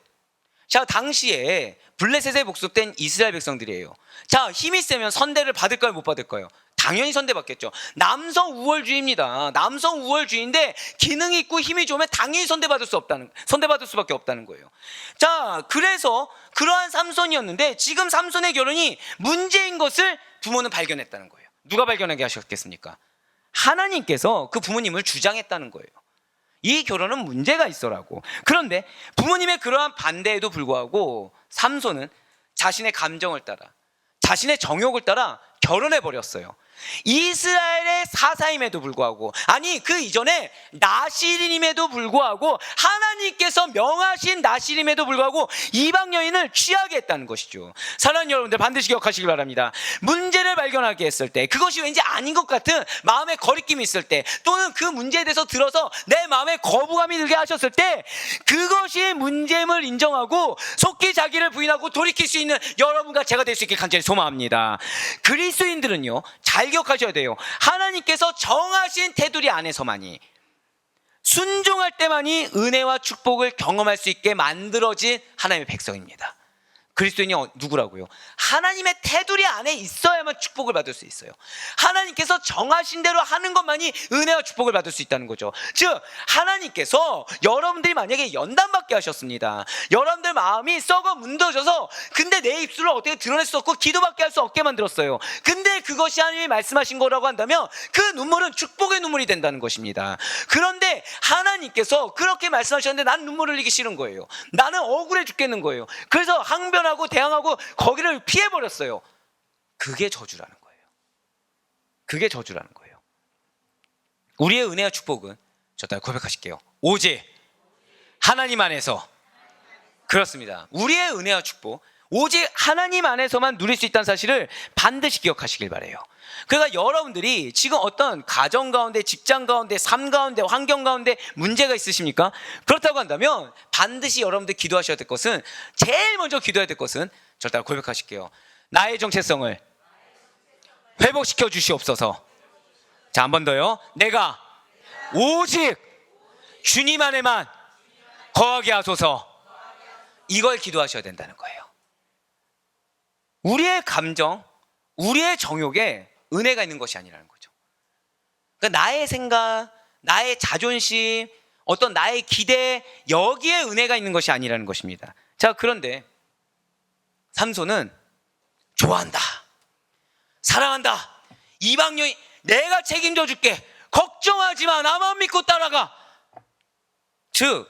자, 당시에 블레셋에 복속된 이스라엘 백성들이에요. 자, 힘이 세면 선대를 받을까요, 못 받을까요? 당연히 선대받겠죠. 남성 우월주의입니다. 남성 우월주의인데 기능이 있고 힘이 좋으면 당연히 선대받을 수밖에 없다는 거예요. 자, 그래서 그러한 삼손이었는데 지금 삼손의 결혼이 문제인 것을 부모는 발견했다는 거예요. 누가 발견하게 하셨겠습니까? 하나님께서 그 부모님을 주장했다는 거예요. 이 결혼은 문제가 있어라고. 그런데 부모님의 그러한 반대에도 불구하고 삼손은 자신의 감정을 따라, 자신의 정욕을 따라 결혼해 버렸어요. 이스라엘의 사사임에도 불구하고, 아니 그 이전에 나실임에도 불구하고, 하나님께서 명하신 나실임에도 불구하고 이방 여인을 취하게 했다는 것이죠. 사랑하는 여러분들, 반드시 기억하시기 바랍니다. 문제를 발견하게 했을 때, 그것이 왠지 아닌 것 같은 마음의 거리낌이 있을 때, 또는 그 문제에 대해서 들어서 내 마음에 거부감이 들게 하셨을 때, 그것이 문제임을 인정하고 속히 자기를 부인하고 돌이킬 수 있는 여러분과 제가 될 수 있게 간절히 소망합니다. 그리스도인들은요, 잘 기억하셔야 돼요. 하나님께서 정하신 테두리 안에서만이, 순종할 때만이 은혜와 축복을 경험할 수 있게 만들어진 하나님의 백성입니다. 그리스도인이 누구라고요? 하나님의 테두리 안에 있어야만 축복을 받을 수 있어요. 하나님께서 정하신 대로 하는 것만이 은혜와 축복을 받을 수 있다는 거죠. 즉 하나님께서 여러분들이 만약에 연단받게 하셨습니다. 여러분들 마음이 썩어 문드러져서 근데 내 입술을 어떻게 드러낼 수 없고 기도밖에 할 수 없게 만들었어요. 근데 그것이 하나님이 말씀하신 거라고 한다면 그 눈물은 축복의 눈물이 된다는 것입니다. 그런데 하나님께서 그렇게 말씀하셨는데 난 눈물 흘리기 싫은 거예요. 나는 억울해 죽겠는 거예요. 그래서 항변하고 대항하고 거기를 피해버렸어요. 그게 저주라는 거예요. 그게 저주라는 거예요. 우리의 은혜와 축복은, 저 따라 고백하실게요, 오직 하나님 안에서. 그렇습니다. 우리의 은혜와 축복, 오직 하나님 안에서만 누릴 수 있다는 사실을 반드시 기억하시길 바라요. 그러니까 여러분들이 지금 어떤 가정 가운데, 직장 가운데, 삶 가운데, 환경 가운데 문제가 있으십니까? 그렇다고 한다면 반드시 여러분들 기도하셔야 될 것은, 제일 먼저 기도해야 될 것은, 저 따라 고백하실게요, 나의 정체성을 회복시켜 주시옵소서. 자, 한 번 더요. 내가 오직 주님 안에만 거하게 하소서. 이걸 기도하셔야 된다는 거예요. 우리의 감정, 우리의 정욕에 은혜가 있는 것이 아니라는 거죠. 그러니까 나의 생각, 나의 자존심, 어떤 나의 기대, 여기에 은혜가 있는 것이 아니라는 것입니다. 자, 그런데 삼손은 좋아한다, 사랑한다, 이방 여인 내가 책임져 줄게, 걱정하지 마, 나만 믿고 따라가. 즉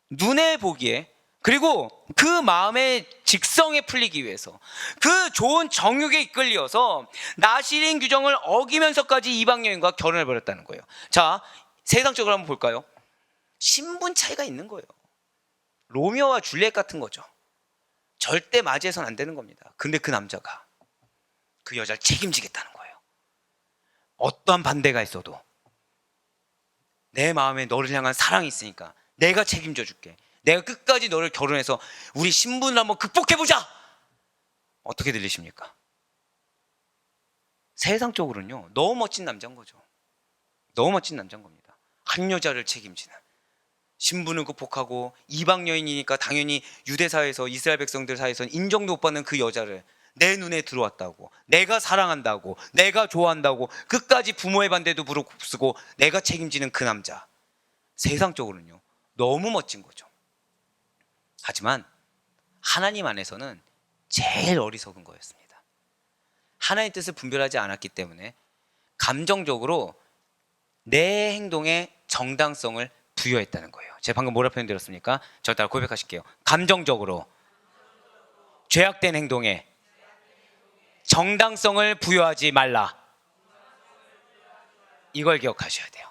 눈에 보기에, 그리고 그 마음의 직성에 풀리기 위해서, 그 좋은 정욕에 이끌려서 나실인 규정을 어기면서까지 이방 여인과 결혼을 벌였다는 거예요. 자, 세상적으로 한번 볼까요? 신분 차이가 있는 거예요. 로미오와 줄리엣 같은 거죠. 절대 맞이해서는 안 되는 겁니다. 근데 그 남자가 그 여자를 책임지겠다는 거예요. 어떠한 반대가 있어도 내 마음에 너를 향한 사랑이 있으니까 내가 책임져 줄게, 내가 끝까지 너를 결혼해서 우리 신분을 한번 극복해보자. 어떻게 들리십니까? 세상적으로는요, 너무 멋진 남자인 거죠. 너무 멋진 남자인 겁니다. 한 여자를 책임지는, 신분을 극복하고 이방 여인이니까 당연히 유대 사회에서, 이스라엘 백성들 사이에서는 인정도 못 받는 그 여자를 내 눈에 들어왔다고, 내가 사랑한다고, 내가 좋아한다고 끝까지 부모의 반대도 무릅쓰고 내가 책임지는 그 남자, 세상적으로는요 너무 멋진 거죠. 하지만 하나님 안에서는 제일 어리석은 거였습니다. 하나님의 뜻을 분별하지 않았기 때문에 감정적으로 내 행동에 정당성을 부여했다는 거예요. 제가 방금 뭐라 표현드렸습니까? 저 따라 고백하실게요. 감정적으로 죄악된 행동에 정당성을 부여하지 말라. 이걸 기억하셔야 돼요.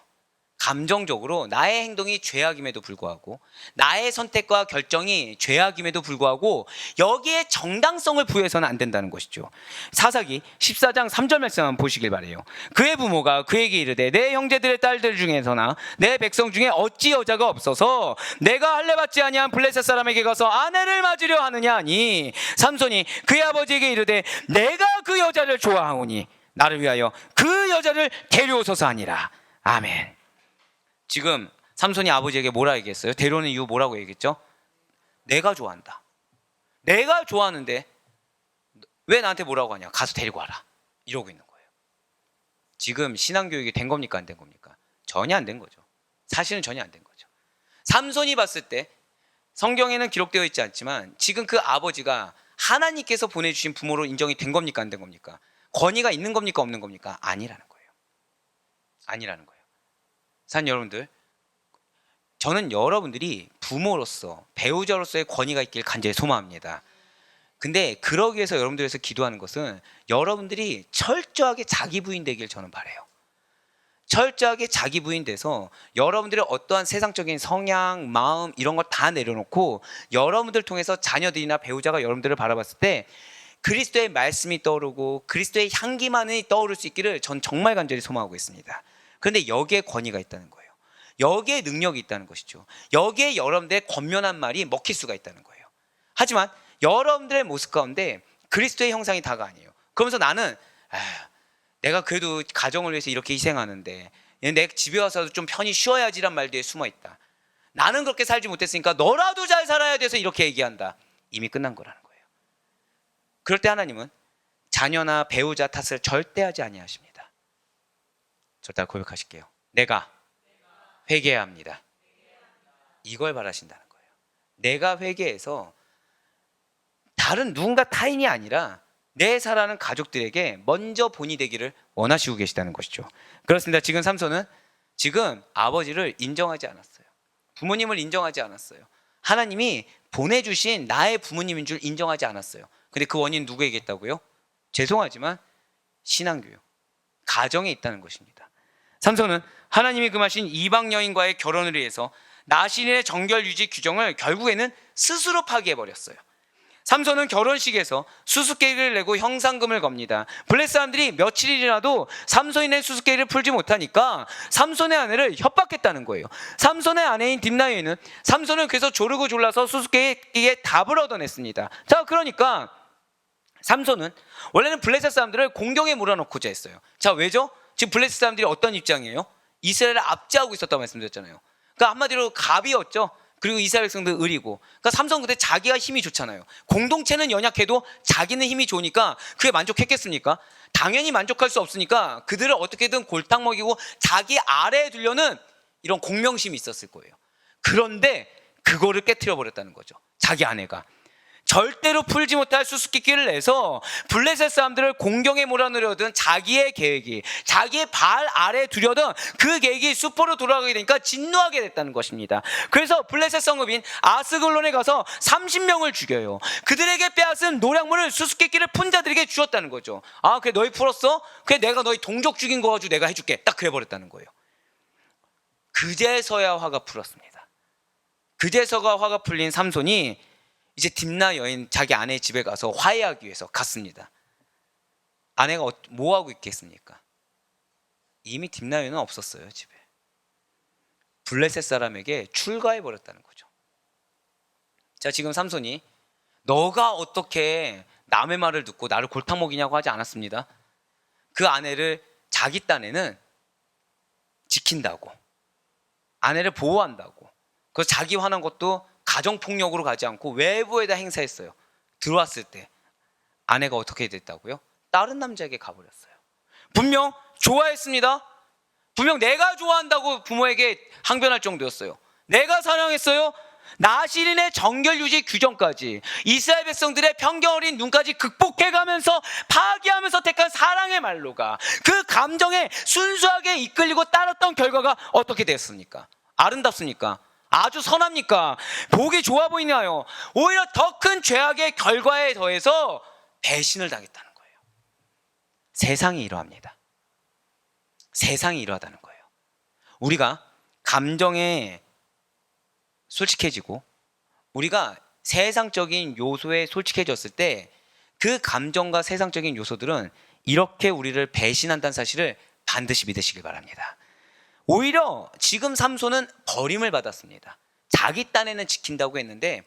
감정적으로 나의 행동이 죄악임에도 불구하고, 나의 선택과 결정이 죄악임에도 불구하고 여기에 정당성을 부여해서는 안 된다는 것이죠. 사사기 14장 3절 말씀 한번 보시길 바라요. 그의 부모가 그에게 이르되 내 형제들의 딸들 중에서나 내 백성 중에 어찌 여자가 없어서 내가 할례 받지 아니한 블레셋 사람에게 가서 아내를 맞으려 하느냐 하니, 삼손이 그의 아버지에게 이르되 내가 그 여자를 좋아하오니 나를 위하여 그 여자를 데려오소서 하니라. 아멘. 지금 삼손이 아버지에게 뭐라 얘기했어요? 데려오는 이유 뭐라고 얘기했죠? 내가 좋아한다. 내가 좋아하는데 왜 나한테 뭐라고 하냐? 가서 데리고 와라. 이러고 있는 거예요. 지금 신앙교육이 된 겁니까? 안 된 겁니까? 전혀 안 된 거죠. 사실은 전혀 안 된 거죠. 삼손이 봤을 때, 성경에는 기록되어 있지 않지만 지금 그 아버지가 하나님께서 보내주신 부모로 인정이 된 겁니까? 안 된 겁니까? 권위가 있는 겁니까? 없는 겁니까? 아니라는 거예요. 아니라는 거예요. 사랑하는 여러분들, 저는 여러분들이 부모로서, 배우자로서의 권위가 있길 간절히 소망합니다. 근데 그러기 위해서 여러분들에서 기도하는 것은 여러분들이 철저하게 자기 부인되길 저는 바라요. 철저하게 자기 부인돼서 여러분들의 어떠한 세상적인 성향, 마음 이런 걸 다 내려놓고 여러분들 통해서 자녀들이나 배우자가 여러분들을 바라봤을 때 그리스도의 말씀이 떠오르고 그리스도의 향기만이 떠오를 수 있기를 전 정말 간절히 소망하고 있습니다. 그런데 여기에 권위가 있다는 거예요. 여기에 능력이 있다는 것이죠. 여기에 여러분들의 권면한 말이 먹힐 수가 있다는 거예요. 하지만 여러분들의 모습 가운데 그리스도의 형상이 다가 아니에요. 그러면서 나는 내가 그래도 가정을 위해서 이렇게 희생하는데 내 집에 와서도 좀 편히 쉬어야지란 말 뒤에 숨어있다. 나는 그렇게 살지 못했으니까 너라도 잘 살아야 돼서 이렇게 얘기한다. 이미 끝난 거라는 거예요. 그럴 때 하나님은 자녀나 배우자 탓을 절대 하지 아니하십니다. 절대 고백하실게요. 내가 회개해야 합니다. 이걸 바라신다는 거예요. 내가 회개해서 다른 누군가 타인이 아니라 내 사랑하는 가족들에게 먼저 본이 되기를 원하시고 계시다는 것이죠. 그렇습니다. 지금 삼손은 지금 아버지를 인정하지 않았어요. 부모님을 인정하지 않았어요. 하나님이 보내주신 나의 부모님인 줄 인정하지 않았어요. 근데 그 원인은 누구에게 있다고요? 죄송하지만 신앙교육, 가정에 있다는 것입니다. 삼손은 하나님이 금하신 이방 여인과의 결혼을 위해서 나신의 정결 유지 규정을 결국에는 스스로 파기해버렸어요. 삼손은 결혼식에서 수수께끼를 내고 형상금을 겁니다. 블레셋 사람들이 며칠이라도 삼손이 낸 수수께끼를 풀지 못하니까 삼손의 아내를 협박했다는 거예요. 삼손의 아내인 딥나 여인은 삼손을 그래서 조르고 졸라서 수수께끼에 답을 얻어냈습니다. 자, 그러니까 삼손은 원래는 블레셋 사람들을 공경에 몰아넣고자 했어요. 자, 왜죠? 지금 블레셋 사람들이 어떤 입장이에요? 이스라엘을 압제하고 있었다고 말씀드렸잖아요. 그러니까 한마디로 갑이었죠. 그리고 이스라엘 백성들 의리고. 그러니까 삼손 그때 자기가 힘이 좋잖아요. 공동체는 연약해도 자기는 힘이 좋으니까 그게 만족했겠습니까? 당연히 만족할 수 없으니까 그들을 어떻게든 골탕 먹이고 자기 아래에 두려는 이런 공명심이 있었을 거예요. 그런데 그거를 깨트려 버렸다는 거죠. 자기 아내가 절대로 풀지 못할 수수께끼를 내서 블레셋 사람들을 공경에 몰아넣으려던 자기의 계획이, 자기의 발 아래에 두려던 그 계획이 수포로 돌아가게 되니까 진노하게 됐다는 것입니다. 그래서 블레셋 성읍인 아스글론에 가서 30명을 죽여요. 그들에게 빼앗은 노략물을 수수께끼를 푼 자들에게 주었다는 거죠. 아, 그래 너희 풀었어? 그래 내가 너희 동족 죽인 거 가지고 내가 해줄게. 딱 그래버렸다는 거예요. 그제서야 화가 풀었습니다. 그제서가 화가 풀린 삼손이 이제 딥나 여인 자기 아내의 집에 가서 화해하기 위해서 갔습니다. 아내가 뭐 하고 있겠습니까? 이미 딥나 여인은 없었어요. 집에. 블레셋 사람에게 출가해 버렸다는 거죠. 자, 지금 삼손이 너가 어떻게 남의 말을 듣고 나를 골탕 먹이냐고 하지 않았습니다. 그 아내를 자기 딴에는 지킨다고, 아내를 보호한다고, 그래서 자기 화난 것도 가정폭력으로 가지 않고 외부에다 행사했어요. 들어왔을 때 아내가 어떻게 됐다고요? 다른 남자에게 가버렸어요. 분명 좋아했습니다. 분명 내가 좋아한다고 부모에게 항변할 정도였어요. 내가 사랑했어요. 나시린의 정결유지 규정까지 이스라엘 백성들의 편견 어린 눈까지 극복해가면서 파괴하면서 택한 사랑의 말로가 그 감정에 순수하게 이끌리고 따랐던 결과가 어떻게 되었습니까? 아름답습니까? 아주 선합니까? 보기 좋아 보이나요? 오히려 더 큰 죄악의 결과에 더해서 배신을 당했다는 거예요. 세상이 이러합니다. 세상이 이러하다는 거예요. 우리가 감정에 솔직해지고 우리가 세상적인 요소에 솔직해졌을 때 그 감정과 세상적인 요소들은 이렇게 우리를 배신한다는 사실을 반드시 믿으시길 바랍니다. 오히려 지금 삼손은 버림을 받았습니다. 자기 딴에는 지킨다고 했는데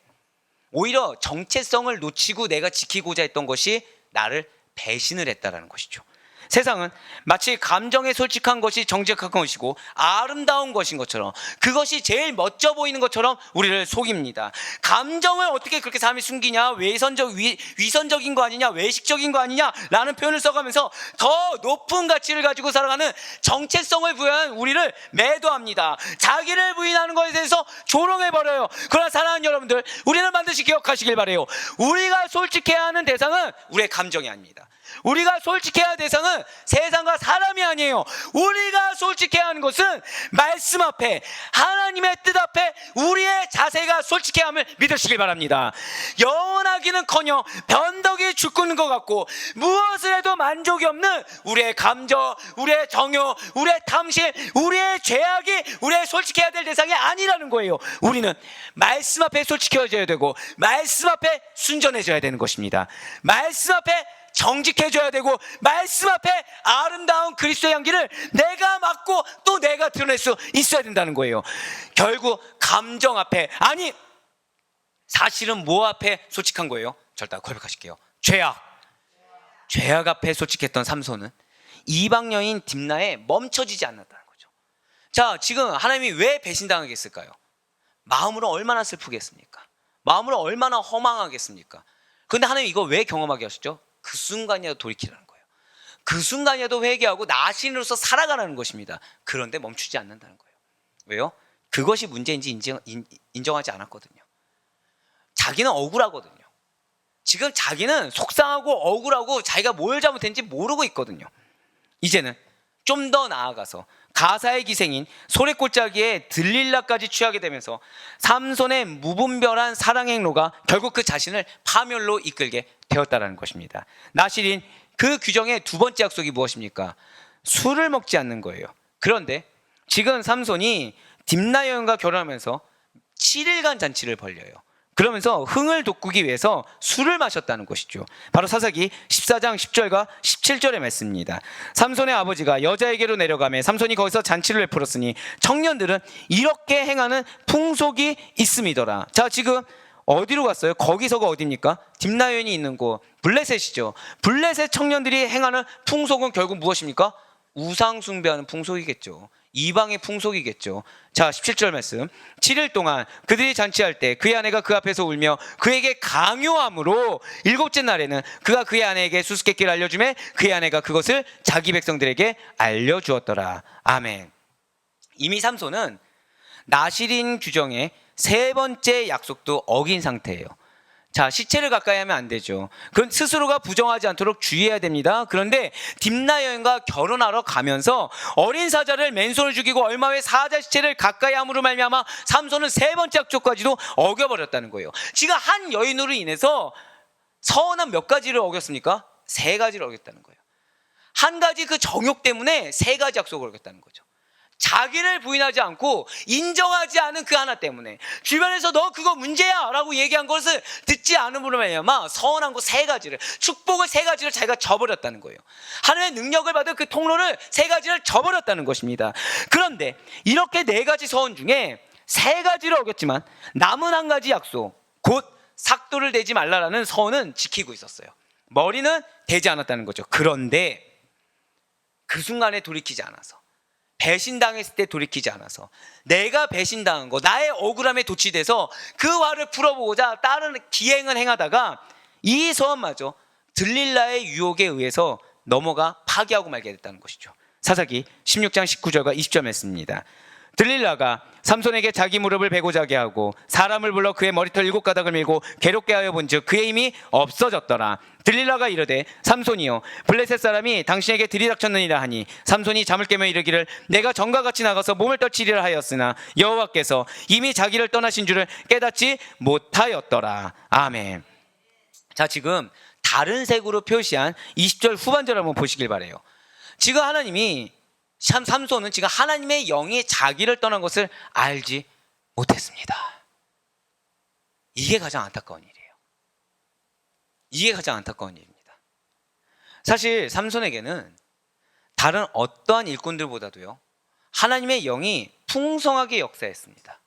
오히려 정체성을 놓치고 내가 지키고자 했던 것이 나를 배신을 했다는 것이죠. 세상은 마치 감정에 솔직한 것이 정직한 것이고 아름다운 것인 것처럼, 그것이 제일 멋져 보이는 것처럼 우리를 속입니다. 감정을 어떻게 그렇게 사람이 숨기냐, 위선적인 거 아니냐, 외식적인 거 아니냐 라는 표현을 써가면서 더 높은 가치를 가지고 살아가는 정체성을 부여한 우리를 매도합니다. 자기를 부인하는 것에 대해서 조롱해버려요. 그러나 사랑하는 여러분들, 우리는 반드시 기억하시길 바라요. 우리가 솔직해야 하는 대상은 우리의 감정이 아닙니다. 우리가 솔직해야 할 대상은 세상과 사람이 아니에요. 우리가 솔직해야 하는 것은 말씀 앞에, 하나님의 뜻 앞에 우리의 자세가 솔직해야 함을 믿으시길 바랍니다. 영원하기는커녕 변덕이 죽는 것 같고 무엇을 해도 만족이 없는 우리의 감정, 우리의 정욕, 우리의 탐심, 우리의 죄악이 우리의 솔직해야 될 대상이 아니라는 거예요. 우리는 말씀 앞에 솔직해져야 되고 말씀 앞에 순전해져야 되는 것입니다. 말씀 앞에 정직해져야 되고 말씀 앞에 아름다운 그리스도의 향기를 내가 맡고 또 내가 드러낼 수 있어야 된다는 거예요. 결국 감정 앞에, 아니 사실은 뭐 앞에 솔직한 거예요? 절대 고백하실게요. 죄악 앞에 솔직했던 삼손은 이방 여인 딥나에 멈춰지지 않았다는 거죠. 자, 지금 하나님이 왜 배신당하겠을까요? 마음으로 얼마나 슬프겠습니까? 마음으로 얼마나 허망하겠습니까? 그런데 하나님 이거 왜 경험하게 하셨죠? 그 순간이라도 돌이키라는 거예요. 그 순간이라도 회개하고 나신으로서 살아가라는 것입니다. 그런데 멈추지 않는다는 거예요. 왜요? 그것이 문제인지 인정하지 않았거든요. 자기는 억울하거든요. 지금 자기는 속상하고 억울하고 자기가 뭘 잘못했는지 모르고 있거든요. 이제는 좀 더 나아가서 가사의 기생인 소래골짜기에 들릴라까지 취하게 되면서 삼손의 무분별한 사랑 행로가 결국 그 자신을 파멸로 이끌게 되었다는 것입니다. 나실인 그 규정의 두 번째 약속이 무엇입니까? 술을 먹지 않는 거예요. 그런데 지금 삼손이 딥나 여인과 결혼하면서 7일간 잔치를 벌려요. 그러면서 흥을 돋구기 위해서 술을 마셨다는 것이죠. 바로 사사기 14장 10절과 17절의 말씀입니다. 삼손의 아버지가 여자에게로 내려가매 삼손이 거기서 잔치를 베풀었으니 청년들은 이렇게 행하는 풍속이 있음이더라. 자, 지금 어디로 갔어요? 거기서가 어디입니까? 딥나 여인이 있는 곳 블레셋이죠. 블레셋 청년들이 행하는 풍속은 결국 무엇입니까? 우상 숭배하는 풍속이겠죠. 이방의 풍속이겠죠. 자, 17절 말씀. 7일 동안 그들이 잔치할 때 그의 아내가 그 앞에서 울며 그에게 강요함으로 일곱째 날에는 그가 그의 아내에게 수수께끼를 알려주매 그의 아내가 그것을 자기 백성들에게 알려주었더라. 아멘. 이미 삼손은 나실인 규정의 세 번째 약속도 어긴 상태예요. 자, 시체를 가까이 하면 안 되죠. 그건 스스로가 부정하지 않도록 주의해야 됩니다. 그런데 딥나 여인과 결혼하러 가면서 어린 사자를 맨손을 죽이고 얼마 후에 사자 시체를 가까이 함으로 말미암아 삼손은 세 번째 약속까지도 어겨버렸다는 거예요. 지금 한 여인으로 인해서 서운한 몇 가지를 어겼습니까? 세 가지를 어겼다는 거예요. 한 가지 그 정욕 때문에 세 가지 약속을 어겼다는 거죠. 자기를 부인하지 않고 인정하지 않은 그 하나 때문에 주변에서 너 그거 문제야 라고 얘기한 것을 듣지 않음으로 말미암아 서운한 거 세 가지를, 축복을 세 가지를 자기가 저버렸다는 거예요. 하나님의 능력을 받은 그 통로를 세 가지를 저버렸다는 것입니다. 그런데 이렇게 네 가지 서운 중에 세 가지를 어겼지만 남은 한 가지 약속, 곧 삭도를 대지 말라라는 서운은 지키고 있었어요. 머리는 대지 않았다는 거죠. 그런데 그 순간에 돌이키지 않아서, 배신당했을 때 돌이키지 않아서, 내가 배신당한 거, 나의 억울함에 도취돼서 그 화를 풀어보고자 다른 기행을 행하다가 이 서원마저 들릴라의 유혹에 의해서 넘어가 파괴하고 말게 됐다는 것이죠. 사사기 16장 19절과 20절 말씀입니다. 들릴라가 삼손에게 자기 무릎을 베고자 하게 하고 사람을 불러 그의 머리털 7가닥을 밀고 괴롭게 하여 본즉 그의 힘이 없어졌더라. 들릴라가 이르되 삼손이여 블레셋 사람이 당신에게 들이닥쳤느니라 하니 삼손이 잠을 깨며 이르기를 내가 전과 같이 나가서 몸을 떨치리라 하였으나 여호와께서 이미 자기를 떠나신 줄을 깨닫지 못하였더라. 아멘. 자, 지금 다른 색으로 표시한 20절 후반절 한번 보시길 바라요. 지금 하나님이 삼손은 지금 하나님의 영이 자기를 떠난 것을 알지 못했습니다. 이게 가장 안타까운 일이에요. 이게 가장 안타까운 일입니다. 사실 삼손에게는 다른 어떠한 일꾼들보다도요, 하나님의 영이 풍성하게 역사했습니다.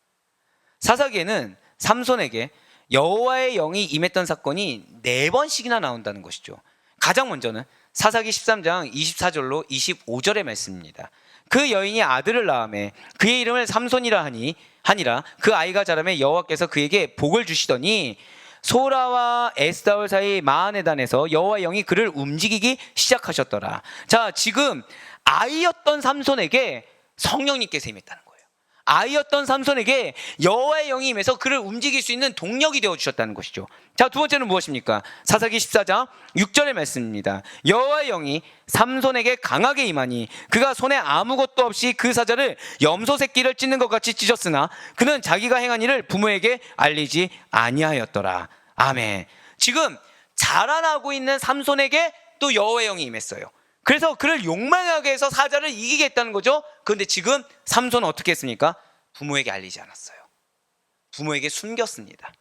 사사기에는 삼손에게 여호와의 영이 임했던 사건이 4번씩이나 나온다는 것이죠. 가장 먼저는 사사기 13장 24절로 25절의 말씀입니다. 그 여인이 아들을 낳으매 그의 이름을 삼손이라 하니라. 그 아이가 자라매 여호와께서 그에게 복을 주시더니 소라와 에스다올 사이 마하네단에서 여호와의 영이 그를 움직이기 시작하셨더라. 자, 지금 아이였던 삼손에게 성령님께서 임했다는 거예요. 아이였던 삼손에게 여호와의 영이 임해서 그를 움직일 수 있는 동력이 되어주셨다는 것이죠. 자, 두 번째는 무엇입니까? 사사기 14장 6절의 말씀입니다. 여호와의 영이 삼손에게 강하게 임하니 그가 손에 아무것도 없이 그 사자를 염소 새끼를 찢는 것 같이 찢었으나 그는 자기가 행한 일을 부모에게 알리지 아니하였더라. 아멘. 지금 자라나고 있는 삼손에게 또 여호와의 영이 임했어요. 그래서 그를 욕망하게 해서 사자를 이기겠다는 거죠. 그런데 지금 삼손은 어떻게 했습니까? 부모에게 알리지 않았어요. 부모에게 숨겼습니다.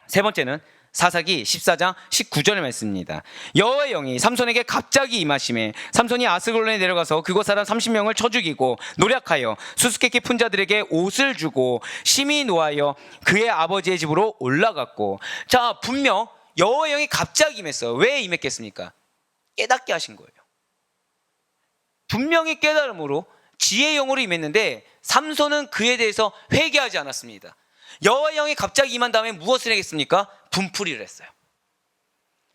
세 번째는 사사기 14장 19절의 말씀입니다. 여호와의 영이 삼손에게 갑자기 임하심에 삼손이 아스글론에 내려가서 그곳 사람 30명을 쳐 죽이고 노략하여 수수께끼 푼 자들에게 옷을 주고 심히 노하여 그의 아버지의 집으로 올라갔고. 자, 분명 여호와의 영이 갑자기 임했어요. 왜 임했겠습니까? 깨닫게 하신 거예요. 분명히 깨달음으로 지혜의 영으로 임했는데 삼손은 그에 대해서 회개하지 않았습니다. 여호와의 영이 갑자기 임한 다음에 무엇을 했습니까? 분풀이를 했어요.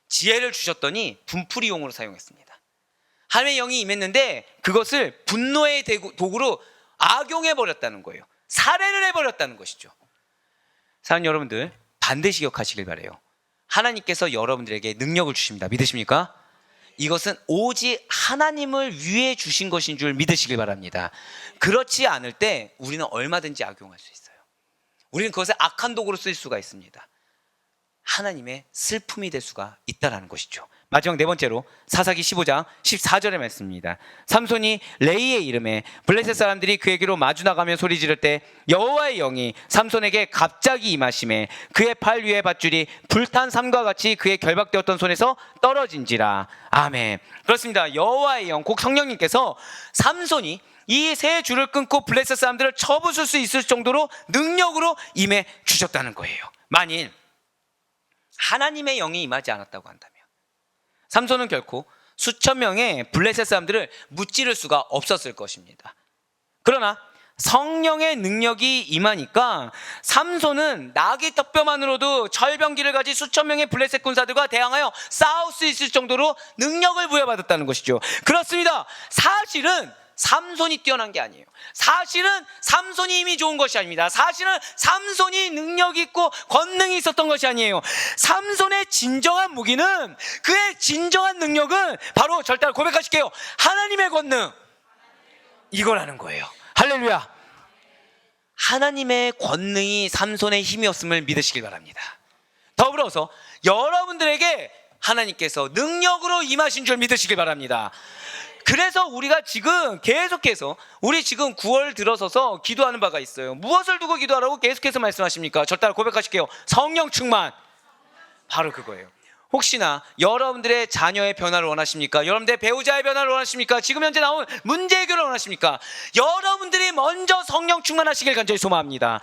지혜를 주셨더니 분풀이용으로 사용했습니다. 하나님의 영이 임했는데 그것을 분노의 도구로 악용해버렸다는 거예요. 살해를 해버렸다는 것이죠. 사랑하는 여러분들, 반드시 기억하시길 바라요. 하나님께서 여러분들에게 능력을 주십니다. 믿으십니까? 이것은 오직 하나님을 위해 주신 것인 줄 믿으시길 바랍니다. 그렇지 않을 때 우리는 얼마든지 악용할 수 있어요. 우리는 그것을 악한 도구로 쓸 수가 있습니다. 하나님의 슬픔이 될 수가 있다는 것이죠. 마지막 네 번째로 사사기 15장 14절의 말씀입니다. 삼손이 레이의 이름에 블레셋 사람들이 그에게로 마주 나가며 소리 지를 때 여호와의 영이 삼손에게 갑자기 임하심에 그의 팔 위에 밧줄이 불탄 삼과 같이 그의 결박되었던 손에서 떨어진지라. 아멘. 그렇습니다. 여호와의 영, 곧 성령님께서 삼손이 이 세 줄을 끊고 블레셋 사람들을 쳐부술 수 있을 정도로 능력으로 임해 주셨다는 거예요. 만일 하나님의 영이 임하지 않았다고 한다면 삼손은 결코 수천 명의 블레셋 사람들을 무찌를 수가 없었을 것입니다. 그러나 성령의 능력이 임하니까 삼손은 나귀 턱뼈만으로도 철병기를 가진 수천 명의 블레셋 군사들과 대항하여 싸울 수 있을 정도로 능력을 부여받았다는 것이죠. 그렇습니다. 사실은 삼손이 뛰어난 게 아니에요. 사실은 삼손이 힘이 좋은 것이 아닙니다. 사실은 삼손이 능력이 있고 권능이 있었던 것이 아니에요. 삼손의 진정한 무기는, 그의 진정한 능력은 바로 절대로 고백하실게요. 하나님의 권능, 이거라는 거예요. 할렐루야. 하나님의 권능이 삼손의 힘이었음을 믿으시길 바랍니다. 더불어서 여러분들에게 하나님께서 능력으로 임하신 줄 믿으시길 바랍니다. 그래서 우리가 지금 계속해서 우리 지금 9월 들어서서 기도하는 바가 있어요. 무엇을 두고 기도하라고 계속해서 말씀하십니까? 절 따라 고백하실게요. 성령 충만. 바로 그거예요. 혹시나 여러분들의 자녀의 변화를 원하십니까? 여러분들의 배우자의 변화를 원하십니까? 지금 현재 나온 문제 해결을 원하십니까? 여러분들이 먼저 성령 충만하시길 간절히 소망합니다.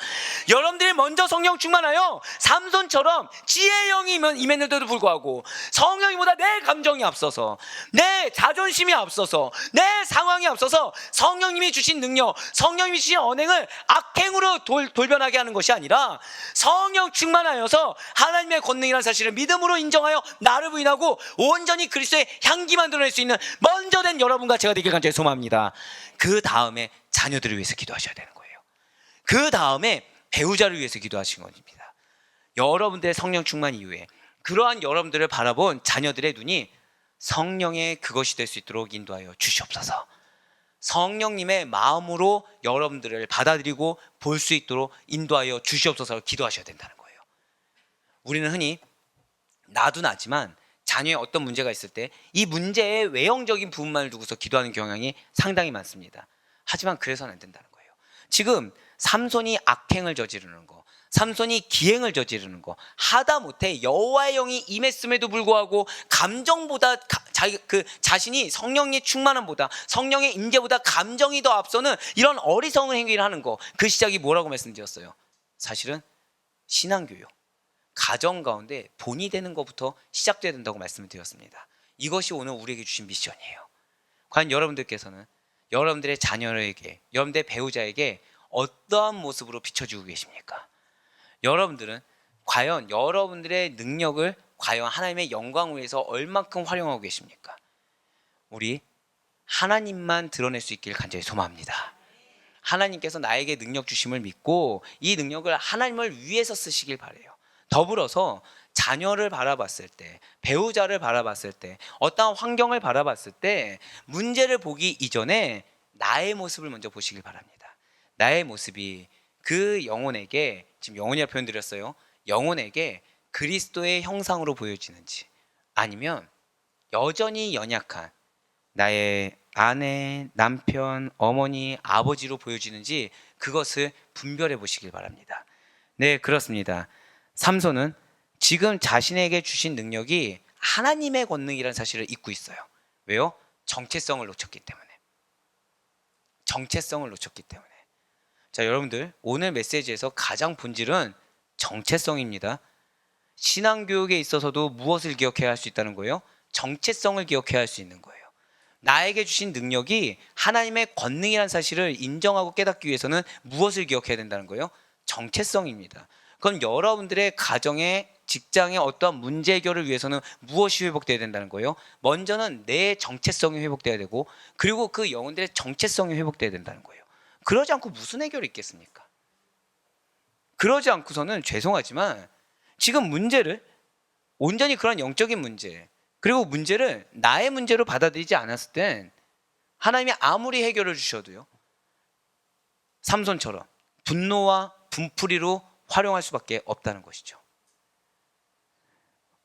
여러분들이 먼저 성령 충만하여 삼손처럼 지혜의 영이 임했는데도 불구하고 성령이보다 내 감정이 앞서서, 내 자존심이 앞서서, 내 상황이 앞서서 성령님이 주신 능력, 성령님이 주신 언행을 악행으로 돌변하게 하는 것이 아니라 성령 충만하여서 하나님의 권능이라는 사실을 믿음으로 인정하여 나를 부인하고 온전히 그리스도의 향기만 드러낼 수 있는 먼저 된 여러분과 제가 되길 간절히 소망합니다. 그 다음에 자녀들을 위해서 기도하셔야 되는 거예요. 그 다음에 배우자를 위해서 기도하시는 겁니다. 여러분들의 성령 충만 이후에 그러한 여러분들을 바라본 자녀들의 눈이 성령의 그것이 될 수 있도록 인도하여 주시옵소서. 성령님의 마음으로 여러분들을 받아들이고 볼 수 있도록 인도하여 주시옵소서. 기도하셔야 된다는 거예요. 우리는 흔히 나도 나지만 자녀의 어떤 문제가 있을 때 이 문제의 외형적인 부분만을 두고서 기도하는 경향이 상당히 많습니다. 하지만 그래서는 안 된다는 거예요. 지금 삼손이 악행을 저지르는 거, 삼손이 기행을 저지르는 거 하다 못해 여호와의 영이 임했음에도 불구하고 감정보다 자신이 성령의 충만함보다, 성령의 임재보다 감정이 더 앞서는 이런 어리석은 행위를 하는 거, 그 시작이 뭐라고 말씀드렸어요? 사실은 신앙교육, 가정 가운데 본이 되는 것부터 시작돼야 된다고 말씀을 드렸습니다. 이것이 오늘 우리에게 주신 미션이에요. 과연 여러분들께서는 여러분들의 자녀에게, 여러분들의 배우자에게 어떠한 모습으로 비춰주고 계십니까? 여러분들은 과연 여러분들의 능력을 과연 하나님의 영광을 위해서 얼만큼 활용하고 계십니까? 우리 하나님만 드러낼 수 있기를 간절히 소망합니다. 하나님께서 나에게 능력 주심을 믿고 이 능력을 하나님을 위해서 쓰시길 바래요. 더불어서 자녀를 바라봤을 때, 배우자를 바라봤을 때, 어떠한 환경을 바라봤을 때 문제를 보기 이전에 나의 모습을 먼저 보시길 바랍니다. 나의 모습이 그 영혼에게, 지금 영혼이라 표현 드렸어요, 영혼에게 그리스도의 형상으로 보여지는지, 아니면 여전히 연약한 나의 아내, 남편, 어머니, 아버지로 보여지는지 그것을 분별해 보시길 바랍니다. 네, 그렇습니다. 삼손은 지금 자신에게 주신 능력이 하나님의 권능이라는 사실을 잊고 있어요. 왜요? 정체성을 놓쳤기 때문에. 정체성을 놓쳤기 때문에. 자, 여러분들, 오늘 메시지에서 가장 본질은 정체성입니다. 신앙교육에 있어서도 무엇을 기억해야 할 수 있다는 거예요? 정체성을 기억해야 할 수 있는 거예요. 나에게 주신 능력이 하나님의 권능이라는 사실을 인정하고 깨닫기 위해서는 무엇을 기억해야 된다는 거예요? 정체성입니다. 그럼 여러분들의 가정에, 직장에 어떠한 문제 해결을 위해서는 무엇이 회복되어야 된다는 거예요? 먼저는 내 정체성이 회복되어야 되고, 그리고 그 영혼들의 정체성이 회복되어야 된다는 거예요. 그러지 않고 무슨 해결이 있겠습니까? 그러지 않고서는 죄송하지만 지금 문제를 온전히 그런 영적인 문제, 그리고 문제를 나의 문제로 받아들이지 않았을 땐 하나님이 아무리 해결을 주셔도요, 삼손처럼 분노와 분풀이로 활용할 수밖에 없다는 것이죠.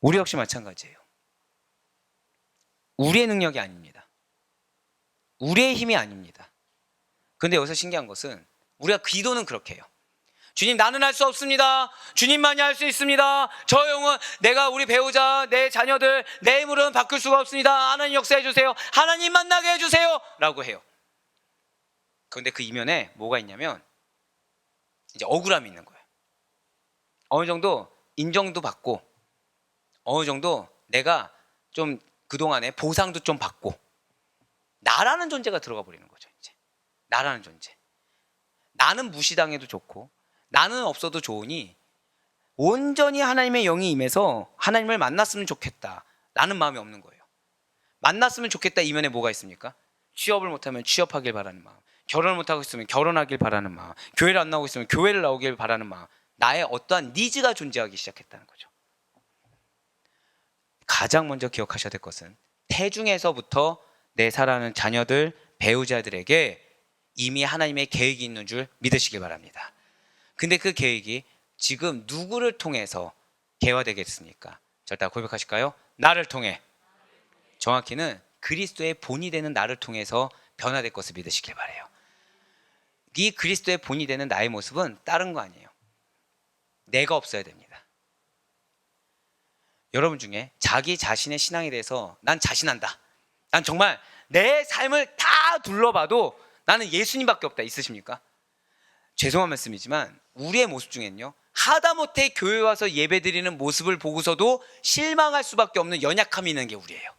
우리 역시 마찬가지예요. 우리의 능력이 아닙니다. 우리의 힘이 아닙니다. 그런데 여기서 신기한 것은 우리가 기도는 그렇게 해요. 주님, 나는 할 수 없습니다. 주님만이 할 수 있습니다. 저 영혼, 내가, 우리 배우자, 내 자녀들, 내 힘으로는 바꿀 수가 없습니다. 하나님 역사해 주세요. 하나님 만나게 해주세요. 라고 해요. 그런데 그 이면에 뭐가 있냐면 이제 억울함이 있는 거예요. 어느 정도 인정도 받고, 어느 정도 내가 좀 그동안에 보상도 좀 받고, 나라는 존재가 들어가 버리는 거죠. 이제 나라는 존재. 나는 무시당해도 좋고 나는 없어도 좋으니 온전히 하나님의 영이 임해서 하나님을 만났으면 좋겠다 라는 마음이 없는 거예요. 만났으면 좋겠다 이면에 뭐가 있습니까? 취업을 못하면 취업하길 바라는 마음, 결혼을 못하고 있으면 결혼하길 바라는 마음, 교회를 안 나오고 있으면 교회를 나오길 바라는 마음, 나의 어떠한 니즈가 존재하기 시작했다는 거죠. 가장 먼저 기억하셔야 될 것은 태중에서부터 내 사랑하는 자녀들, 배우자들에게 이미 하나님의 계획이 있는 줄 믿으시길 바랍니다. 근데 그 계획이 지금 누구를 통해서 개화되겠습니까? 자, 일단 고백하실까요? 나를 통해. 정확히는 그리스도의 본이 되는 나를 통해서 변화될 것을 믿으시길 바라요. 이 그리스도의 본이 되는 나의 모습은 다른 거 아니에요. 내가 없어야 됩니다. 여러분 중에 자기 자신의 신앙에 대해서 난 자신한다, 난 정말 내 삶을 다 둘러봐도 나는 예수님밖에 없다 있으십니까? 죄송한 말씀이지만 우리의 모습 중엔요, 하다못해 교회 와서 예배드리는 모습을 보고서도 실망할 수밖에 없는 연약함이 있는 게 우리예요.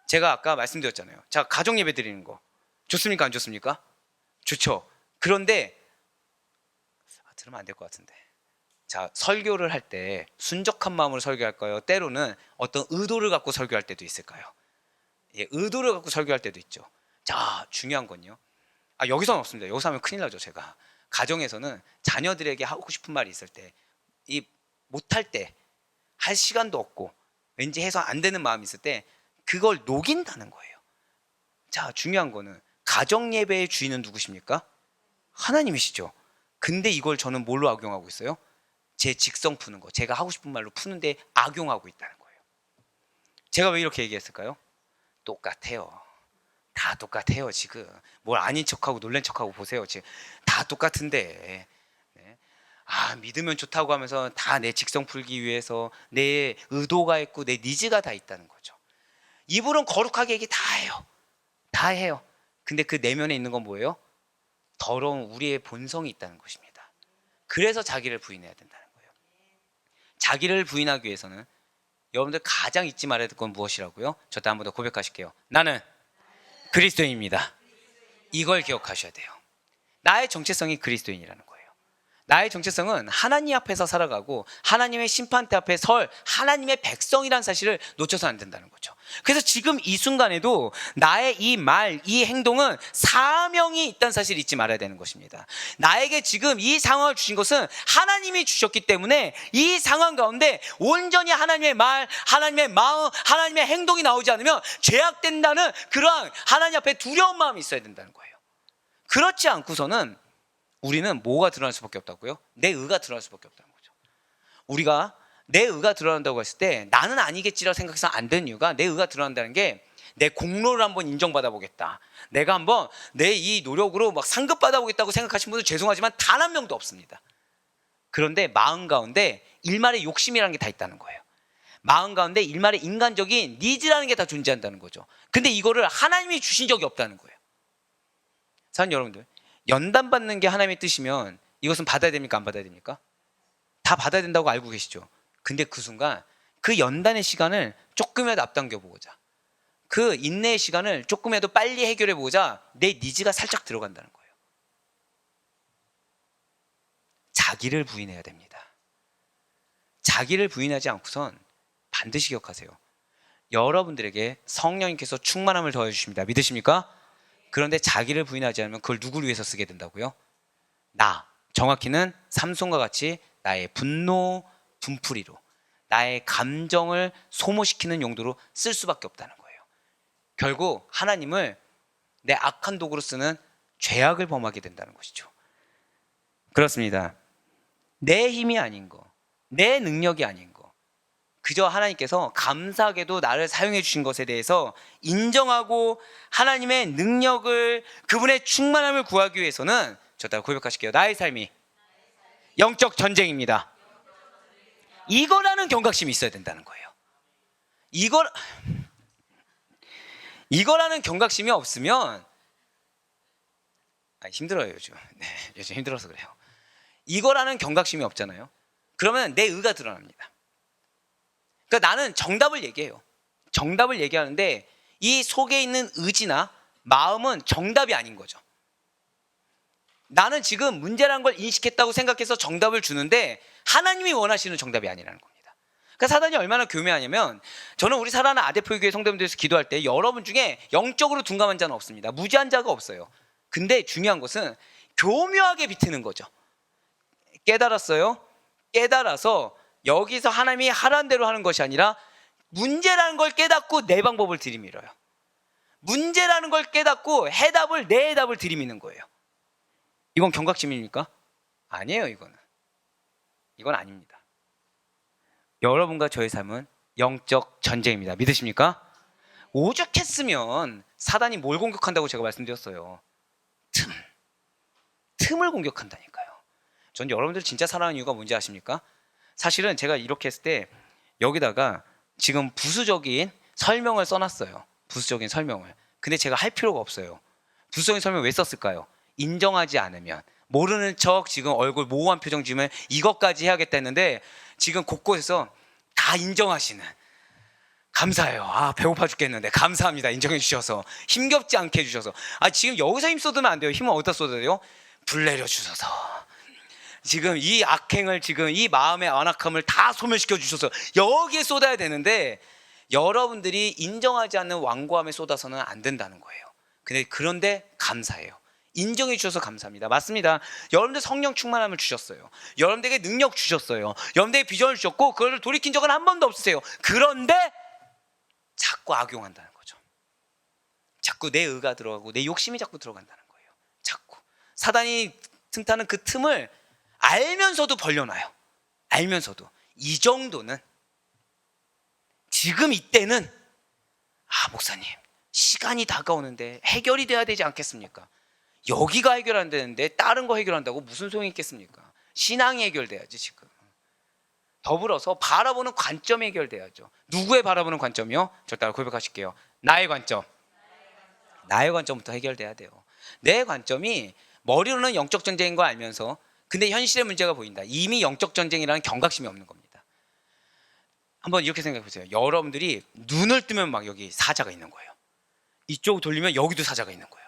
제가 아까 말씀드렸잖아요. 자, 가정 예배 드리는 거 좋습니까? 안 좋습니까? 좋죠. 그런데 들으면 안 될 것 같은데, 자, 설교를 할 때 순적한 마음으로 설교할까요? 때로는 어떤 의도를 갖고 설교할 때도 있을까요? 예, 의도를 갖고 설교할 때도 있죠. 자, 중요한 건요, 여기서는 없습니다. 여기서 하면 큰일 나죠. 제가 가정에서는 자녀들에게 하고 싶은 말이 있을 때, 이 못할 때, 할 시간도 없고 왠지 해서 안 되는 마음이 있을 때 그걸 녹인다는 거예요. 자, 중요한 거는 가정 예배의 주인은 누구십니까? 하나님이시죠. 근데 이걸 저는 뭘로 악용하고 있어요? 제 직성 푸는 거, 제가 하고 싶은 말로 푸는데 악용하고 있다는 거예요. 제가 왜 이렇게 얘기했을까요? 똑같아요. 다 똑같아요. 지금 뭘 아닌 척하고 놀란 척하고 보세요. 지금 다 똑같은데. 네. 믿으면 좋다고 하면서 다 내 직성 풀기 위해서 내 의도가 있고 내 니즈가 다 있다는 거죠. 입으로는 거룩하게 얘기 다 해요. 다 해요. 근데 그 내면에 있는 건 뭐예요? 더러운 우리의 본성이 있다는 것입니다. 그래서 자기를 부인해야 된다는 거예요. 자기를 부인하기 위해서는 여러분들 가장 잊지 말아야 될 건 무엇이라고요? 저 때 한 번 더 고백하실게요. 나는 그리스도인입니다. 이걸 기억하셔야 돼요. 나의 정체성이 그리스도인이라는 거예요. 나의 정체성은 하나님 앞에서 살아가고 하나님의 심판대 앞에 설 하나님의 백성이라는 사실을 놓쳐서 안 된다는 거죠. 그래서 지금 이 순간에도 나의 이 말, 이 행동은 사명이 있다는 사실을 잊지 말아야 되는 것입니다. 나에게 지금 이 상황을 주신 것은 하나님이 주셨기 때문에 이 상황 가운데 온전히 하나님의 말, 하나님의 마음, 하나님의 행동이 나오지 않으면 죄악된다는 그러한 하나님 앞에 두려운 마음이 있어야 된다는 거예요. 그렇지 않고서는 우리는 뭐가 드러날 수밖에 없다고요? 내 의가 드러날 수밖에 없다는 거죠. 우리가 내 의가 드러난다고 했을 때 나는 아니겠지라고 생각해서 안 되는 이유가 내 의가 드러난다는 게 내 공로를 한번 인정받아 보겠다. 내가 한번 내 이 노력으로 막 상급받아 보겠다고 생각하시는 분은 죄송하지만 단 한 명도 없습니다. 그런데 마음 가운데 일말의 욕심이라는 게 다 있다는 거예요. 마음 가운데 일말의 인간적인 니즈라는 게 다 존재한다는 거죠. 근데 이거를 하나님이 주신 적이 없다는 거예요. 사랑하는 여러분들, 연단 받는 게 하나님의 뜻이면 이것은 받아야 됩니까? 안 받아야 됩니까? 다 받아야 된다고 알고 계시죠? 근데 그 순간 그 연단의 시간을 조금이라도 앞당겨 보고자, 그 인내의 시간을 조금이라도 빨리 해결해 보고자 내 니즈가 살짝 들어간다는 거예요. 자기를 부인해야 됩니다. 자기를 부인하지 않고선 반드시 기억하세요. 여러분들에게 성령님께서 충만함을 더해 주십니다. 믿으십니까? 그런데 자기를 부인하지 않으면 그걸 누구를 위해서 쓰게 된다고요? 나, 정확히는 삼손과 같이 나의 분노, 분풀이로 나의 감정을 소모시키는 용도로 쓸 수밖에 없다는 거예요. 결국 하나님을 내 악한 도구로 쓰는 죄악을 범하게 된다는 것이죠. 그렇습니다. 내 힘이 아닌 거, 내 능력이 아닌 거, 그저 하나님께서 감사하게도 나를 사용해 주신 것에 대해서 인정하고 하나님의 능력을, 그분의 충만함을 구하기 위해서는 저 따라 고백하실게요. 나의 삶이 영적 전쟁입니다. 이거라는 경각심이 있어야 된다는 거예요. 이거라는 경각심이 없으면 힘들어요 요즘. 네, 요즘 힘들어서 그래요. 이거라는 경각심이 없잖아요. 그러면 내 의가 드러납니다. 그러니까 나는 정답을 얘기해요. 정답을 얘기하는데 이 속에 있는 의지나 마음은 정답이 아닌 거죠. 나는 지금 문제란 걸 인식했다고 생각해서 정답을 주는데 하나님이 원하시는 정답이 아니라는 겁니다. 그러니까 사단이 얼마나 교묘하냐면, 저는 우리 사랑하는 아대표교회 성도님들에서 기도할 때 여러분 중에 영적으로 둔감한 자는 없습니다. 무지한 자가 없어요. 근데 중요한 것은 교묘하게 비트는 거죠. 깨달았어요? 깨달아서 여기서 하나님이 하라는 대로 하는 것이 아니라 문제라는 걸 깨닫고 내 방법을 들이밀어요. 문제라는 걸 깨닫고 내 해답을 들이미는 거예요. 이건 경각심입니까? 아니에요. 이건 아닙니다. 여러분과 저의 삶은 영적 전쟁입니다. 믿으십니까? 오죽했으면 사단이 뭘 공격한다고 제가 말씀드렸어요. 틈을 공격한다니까요. 전 여러분들 진짜 사랑하는 이유가 뭔지 아십니까? 사실은 제가 이렇게 했을 때 여기다가 지금 부수적인 설명을 써놨어요. 부수적인 설명을. 근데 제가 할 필요가 없어요. 부수적인 설명 왜 썼을까요? 인정하지 않으면, 모르는 척 지금 얼굴 모호한 표정 지으면 이것까지 해야겠다 했는데 지금 곳곳에서 다 인정하시는, 감사해요. 배고파 죽겠는데 감사합니다. 인정해 주셔서, 힘겹지 않게 해주셔서. 지금 여기서 힘 쏟으면 안 돼요. 힘은 어디다 쏟아야 돼요? 불 내려 주셔서, 지금 이 악행을, 지금 이 마음의 완악함을 다 소멸시켜 주셔서 여기에 쏟아야 되는데, 여러분들이 인정하지 않는 완고함에 쏟아서는 안 된다는 거예요. 그런데 감사해요. 인정해 주셔서 감사합니다. 맞습니다. 여러분들 성령 충만함을 주셨어요. 여러분들에게 능력 주셨어요. 여러분들에게 비전을 주셨고 그걸 돌이킨 적은 한 번도 없으세요. 그런데 자꾸 악용한다는 거죠. 자꾸 내 의가 들어가고 내 욕심이 자꾸 들어간다는 거예요. 자꾸 사단이 틈타는 그 틈을 알면서도 벌려놔요. 알면서도. 이 정도는, 지금 이때는 목사님 시간이 다가오는데 해결이 돼야 되지 않겠습니까? 여기가 해결 안 되는데 다른 거 해결한다고 무슨 소용이 있겠습니까? 신앙이 해결돼야지. 지금 더불어서 바라보는 관점이 해결돼야죠. 누구의 바라보는 관점이요? 저 따라 고백하실게요. 나의 관점. 나의 관점부터 해결돼야 돼요. 내 관점이 머리로는 영적 전쟁인 거 알면서 근데 현실의 문제가 보인다. 이미 영적 전쟁이라는 경각심이 없는 겁니다. 한번 이렇게 생각해 보세요. 여러분들이 눈을 뜨면 막 여기 사자가 있는 거예요. 이쪽 돌리면 여기도 사자가 있는 거예요.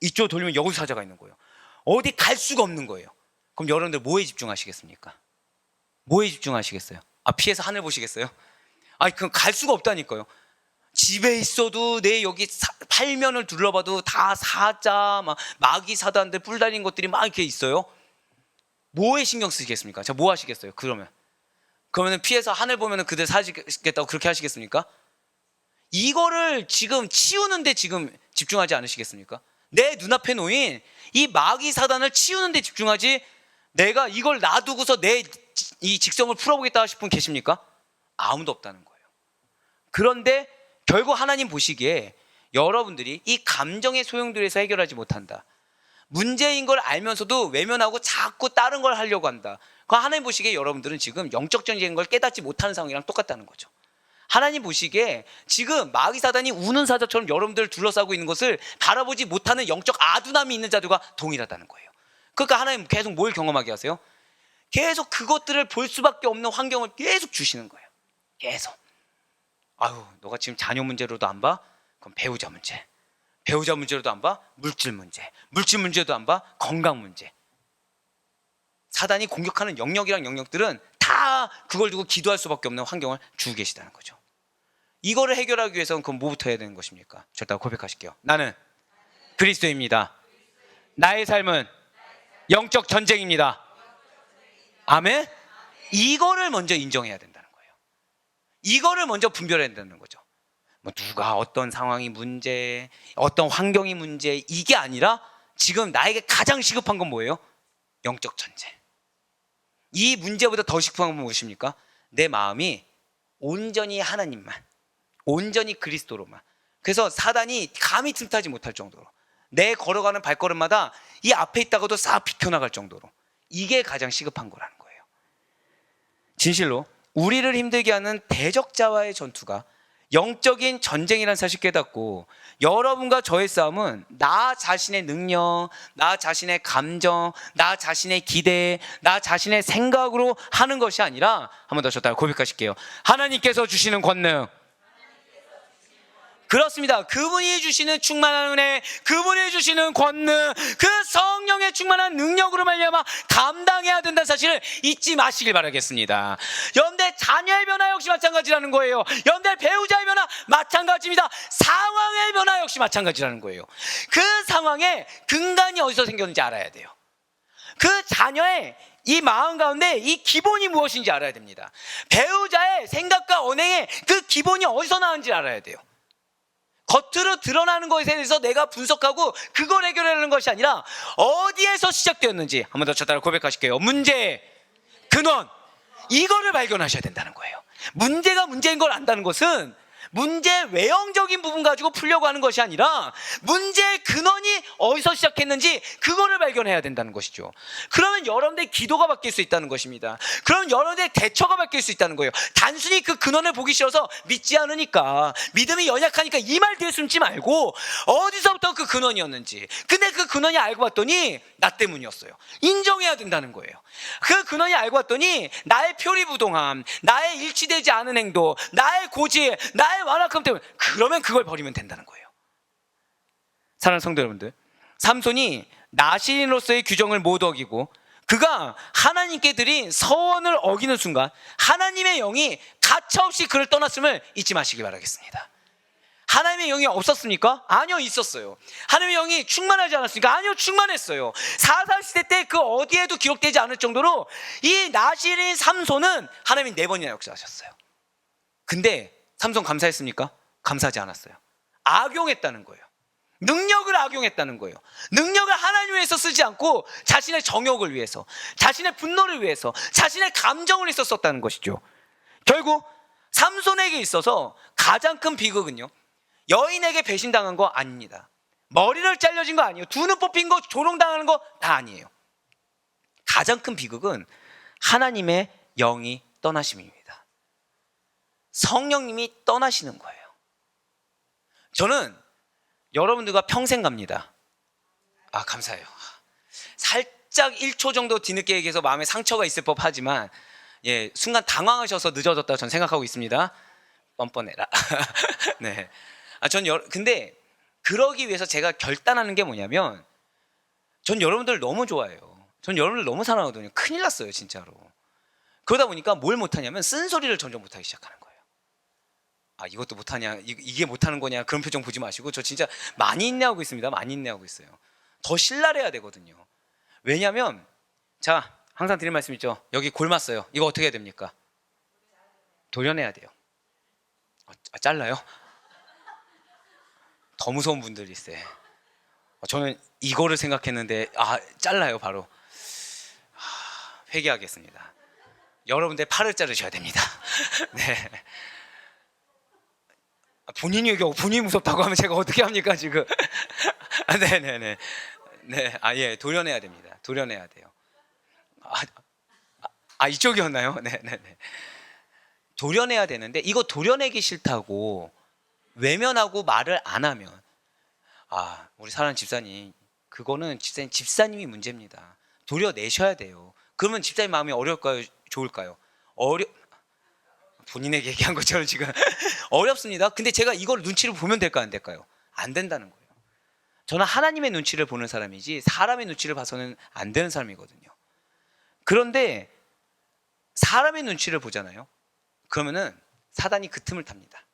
이쪽 돌리면 여기도 사자가 있는 거예요. 어디 갈 수가 없는 거예요. 그럼 여러분들 뭐에 집중하시겠습니까? 뭐에 집중하시겠어요? 피해서 하늘 보시겠어요? 그럼 갈 수가 없다니까요. 집에 있어도 내 여기 팔면을 둘러봐도 다 사자, 마귀 사단들 뿔 달린 것들이 막 이렇게 있어요. 뭐에 신경 쓰시겠습니까? 자, 뭐 하시겠어요? 그러면은 피해서 하늘 보면은 그들 사시겠다고 그렇게 하시겠습니까? 이거를 지금 치우는데 지금 집중하지 않으시겠습니까? 내 눈앞에 놓인 이 마귀 사단을 치우는데 집중하지, 내가 이걸 놔두고서 내 이 직성을 풀어보겠다 하실 분 계십니까? 아무도 없다는 거예요. 그런데 결국 하나님 보시기에 여러분들이 이 감정의 소용돌이에서 해결하지 못한다, 문제인 걸 알면서도 외면하고 자꾸 다른 걸 하려고 한다, 그 하나님 보시기에 여러분들은 지금 영적 전쟁인 걸 깨닫지 못하는 상황이랑 똑같다는 거죠. 하나님 보시기에 지금 마귀 사단이 우는 사자처럼 여러분들을 둘러싸고 있는 것을 바라보지 못하는 영적 아둔함이 있는 자들과 동일하다는 거예요. 그러니까 하나님 계속 뭘 경험하게 하세요? 계속 그것들을 볼 수밖에 없는 환경을 계속 주시는 거예요. 계속. 너가 지금 자녀 문제로도 안 봐? 그럼 배우자 문제. 배우자 문제로도 안 봐? 물질 문제. 물질 문제도 안 봐? 건강 문제. 사단이 공격하는 영역이랑 영역들은 다 그걸 두고 기도할 수밖에 없는 환경을 주고 계시다는 거죠. 이거를 해결하기 위해서는 그럼 뭐부터 해야 되는 것입니까? 절대 고백하실게요. 나는 그리스도입니다. 나의 삶은 영적 전쟁입니다. 아멘? 이거를 먼저 인정해야 된다는 거예요. 이거를 먼저 분별해야 된다는 거죠. 누가 어떤 상황이 문제, 어떤 환경이 문제, 이게 아니라 지금 나에게 가장 시급한 건 뭐예요? 영적 전쟁. 이 문제보다 더 시급한 건 무엇입니까? 내 마음이 온전히 하나님만, 온전히 그리스도로만. 그래서 사단이 감히 틈타지 못할 정도로, 내 걸어가는 발걸음마다 이 앞에 있다가도 싹 비켜나갈 정도로, 이게 가장 시급한 거라는 거예요. 진실로 우리를 힘들게 하는 대적자와의 전투가 영적인 전쟁이라는 사실 깨닫고, 여러분과 저의 싸움은 나 자신의 능력, 나 자신의 감정, 나 자신의 기대, 나 자신의 생각으로 하는 것이 아니라, 한 번 더 저따라 고백하실게요. 하나님께서 주시는 권능, 그렇습니다. 그분이 주시는 충만한 은혜, 그분이 주시는 권능, 그 성령의 충만한 능력으로 말미암아 감당해야 된다는 사실을 잊지 마시길 바라겠습니다. 여러분들 자녀의 변화 역시 마찬가지라는 거예요. 여러분들 배우자의 변화 마찬가지입니다. 상황의 변화 역시 마찬가지라는 거예요. 그 상황에 근간이 어디서 생겼는지 알아야 돼요. 그 자녀의 이 마음 가운데 이 기본이 무엇인지 알아야 됩니다. 배우자의 생각과 언행의 그 기본이 어디서 나왔는지 알아야 돼요. 겉으로 드러나는 것에 대해서 내가 분석하고 그걸 해결하는 것이 아니라 어디에서 시작되었는지, 한 번 더 저따라 고백하실게요. 문제의 근원, 이거를 발견하셔야 된다는 거예요. 문제가 문제인 걸 안다는 것은 문제 외형적인 부분 가지고 풀려고 하는 것이 아니라 문제의 근원이 어디서 시작했는지 그거를 발견해야 된다는 것이죠. 그러면 여러분들의 기도가 바뀔 수 있다는 것입니다. 그러면 여러분들의 대처가 바뀔 수 있다는 거예요. 단순히 그 근원을 보기 싫어서 믿지 않으니까, 믿음이 연약하니까 이 말 뒤에 숨지 말고 어디서부터 그 근원이었는지, 근데 그 근원이 알고 봤더니 나 때문이었어요. 인정해야 된다는 거예요. 그 근원이 알고 봤더니 나의 표리부동함, 나의 일치되지 않은 행동, 나의 고집, 나의 완악함 때문에, 그러면 그걸 버리면 된다는 거예요. 사랑하는 성도 여러분들, 삼손이 나시린으로서의 규정을 못 어기고 그가 하나님께 드린 서원을 어기는 순간 하나님의 영이 가차없이 그를 떠났음을 잊지 마시기 바라겠습니다. 하나님의 영이 없었습니까? 아니요, 있었어요. 하나님의 영이 충만하지 않았습니까? 아니요, 충만했어요. 사사시대 때 그 어디에도 기록되지 않을 정도로 이 나시린 삼손은 하나님이 4번이나 역사하셨어요. 근데 삼손 감사했습니까? 감사하지 않았어요. 악용했다는 거예요. 능력을 악용했다는 거예요. 능력을 하나님 위해서 쓰지 않고 자신의 정욕을 위해서, 자신의 분노를 위해서, 자신의 감정을 위해서 썼다는 것이죠. 결국 삼손에게 있어서 가장 큰 비극은요, 여인에게 배신당한 거 아닙니다. 머리를 잘려진 거 아니에요. 두 눈 뽑힌 거, 조롱당하는 거 다 아니에요. 가장 큰 비극은 하나님의 영이 떠나심입니다. 성령님이 떠나시는 거예요. 저는 여러분들과 평생 갑니다. 감사해요. 살짝 1초 정도 뒤늦게 얘기해서 마음에 상처가 있을 법하지만, 순간 당황하셔서 늦어졌다고 저는 생각하고 있습니다. 뻔뻔해라. 네. 근데 그러기 위해서 제가 결단하는 게 뭐냐면, 전 여러분들 너무 좋아해요. 전 여러분들 너무 사랑하거든요. 큰일 났어요 진짜로. 그러다 보니까 뭘 못하냐면 쓴소리를 점점 못하기 시작하는 거예요. 아, 이것도 못하냐, 이게 못하는 거냐, 그런 표정 보지 마시고, 저 진짜 많이 인내하고 있습니다. 많이 인내하고 있어요. 더 신랄해야 되거든요. 왜냐면 자, 항상 드린 말씀 있죠. 여기 골맞어요. 이거 어떻게 해야 됩니까? 도려내야 돼요. 잘라요? 더 무서운 분들이 있어요. 저는 이거를 생각했는데 잘라요 바로. 회개하겠습니다. 여러분들 팔을 자르셔야 됩니다. 네. 본인이 본인이 무섭다고 하면 제가 어떻게 합니까 지금? 네네네. 네, 예, 도려내야 됩니다. 도려내야 돼요. 이쪽이었나요? 네네네. 도려내야 되는데 이거 도려내기 싫다고 외면하고 말을 안 하면 우리 사랑하는 집사님, 그거는 집사님이 문제입니다. 도려내셔야 돼요. 그러면 집사님 마음이 어려울까요? 좋을까요? 본인에게 얘기한 것처럼 지금 어렵습니다. 근데 제가 이걸 눈치를 보면 될까 안 될까요? 안 된다는 거예요. 저는 하나님의 눈치를 보는 사람이지 사람의 눈치를 봐서는 안 되는 사람이거든요. 그런데 사람의 눈치를 보잖아요. 그러면은 사단이 그 틈을 탑니다.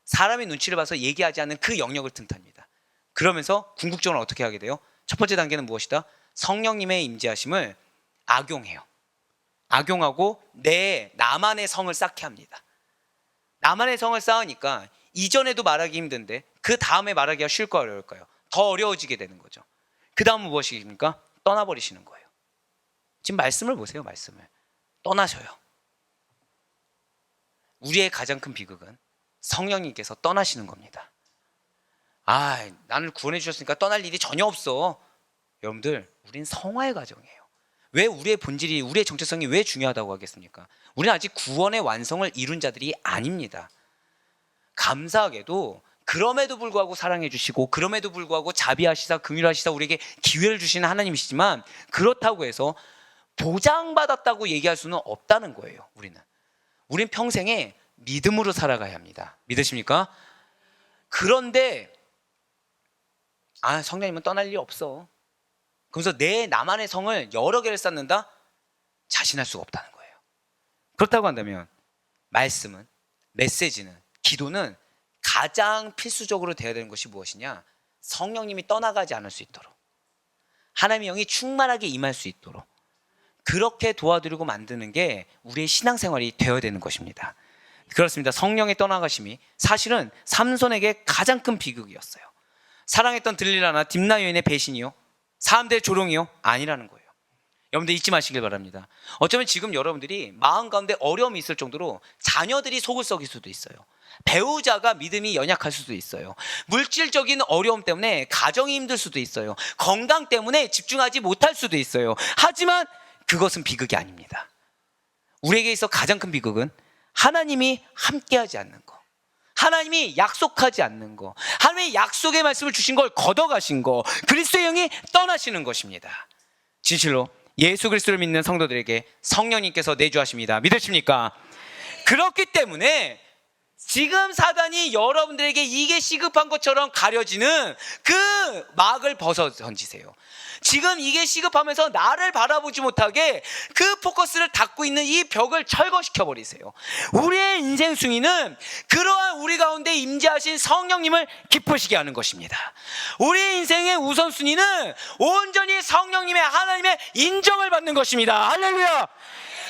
사람의 눈치를 봐서 얘기하지 않는 그 영역을 틈탑니다. 그러면서 궁극적으로 어떻게 하게 돼요? 첫 번째 단계는 무엇이다? 성령님의 임재하심을 악용해요. 악용하고 나만의 성을 쌓게 합니다. 나만의 성을 쌓으니까 이전에도 말하기 힘든데 그 다음에 말하기가 쉴까요, 어려울까요? 더 어려워지게 되는 거죠. 그 다음은 무엇입니까? 떠나버리시는 거예요. 지금 말씀을 보세요. 말씀을 떠나셔요. 우리의 가장 큰 비극은 성령님께서 떠나시는 겁니다. 나를 구원해 주셨으니까 떠날 일이 전혀 없어. 여러분들, 우린 성화의 과정이에요. 왜 우리의 본질이, 우리의 정체성이 왜 중요하다고 하겠습니까? 우리는 아직 구원의 완성을 이룬 자들이 아닙니다. 감사하게도 그럼에도 불구하고 사랑해 주시고, 그럼에도 불구하고 자비하시사 긍휼하시사 우리에게 기회를 주시는 하나님이시지만, 그렇다고 해서 보장받았다고 얘기할 수는 없다는 거예요. 우린 평생에 믿음으로 살아가야 합니다. 믿으십니까? 그런데 성령님은 떠날 일이 없어. 그래서 나만의 성을 여러 개를 쌓는다? 자신할 수가 없다는 거예요. 그렇다고 한다면 말씀은, 메시지는, 기도는 가장 필수적으로 되어야 되는 것이 무엇이냐? 성령님이 떠나가지 않을 수 있도록, 하나님의 영이 충만하게 임할 수 있도록 그렇게 도와드리고 만드는 게 우리의 신앙생활이 되어야 되는 것입니다. 그렇습니다. 성령의 떠나가심이 사실은 삼손에게 가장 큰 비극이었어요. 사랑했던 들릴라나 딥나 여인의 배신이요? 사람들의 조롱이요? 아니라는 거예요. 여러분들 잊지 마시길 바랍니다. 어쩌면 지금 여러분들이 마음 가운데 어려움이 있을 정도로 자녀들이 속을 썩일 수도 있어요. 배우자가 믿음이 연약할 수도 있어요. 물질적인 어려움 때문에 가정이 힘들 수도 있어요. 건강 때문에 집중하지 못할 수도 있어요. 하지만 그것은 비극이 아닙니다. 우리에게 있어 가장 큰 비극은 하나님이 함께하지 않는 거, 하나님이 약속하지 않는 거, 하나님의 약속의 말씀을 주신 걸 걷어가신 거, 그리스도의 영이 떠나시는 것입니다. 진실로 예수 그리스도를 믿는 성도들에게 성령님께서 내주하십니다. 믿으십니까? 그렇기 때문에 지금 사단이 여러분들에게 이게 시급한 것처럼 가려지는 그 막을 벗어 던지세요. 지금 이게 시급하면서 나를 바라보지 못하게 그 포커스를 닫고 있는 이 벽을 철거시켜 버리세요. 우리의 인생 순위는 그러한 우리 가운데 임재하신 성령님을 기쁘시게 하는 것입니다. 우리의 인생의 우선순위는 온전히 성령님의, 하나님의 인정을 받는 것입니다. 할렐루야!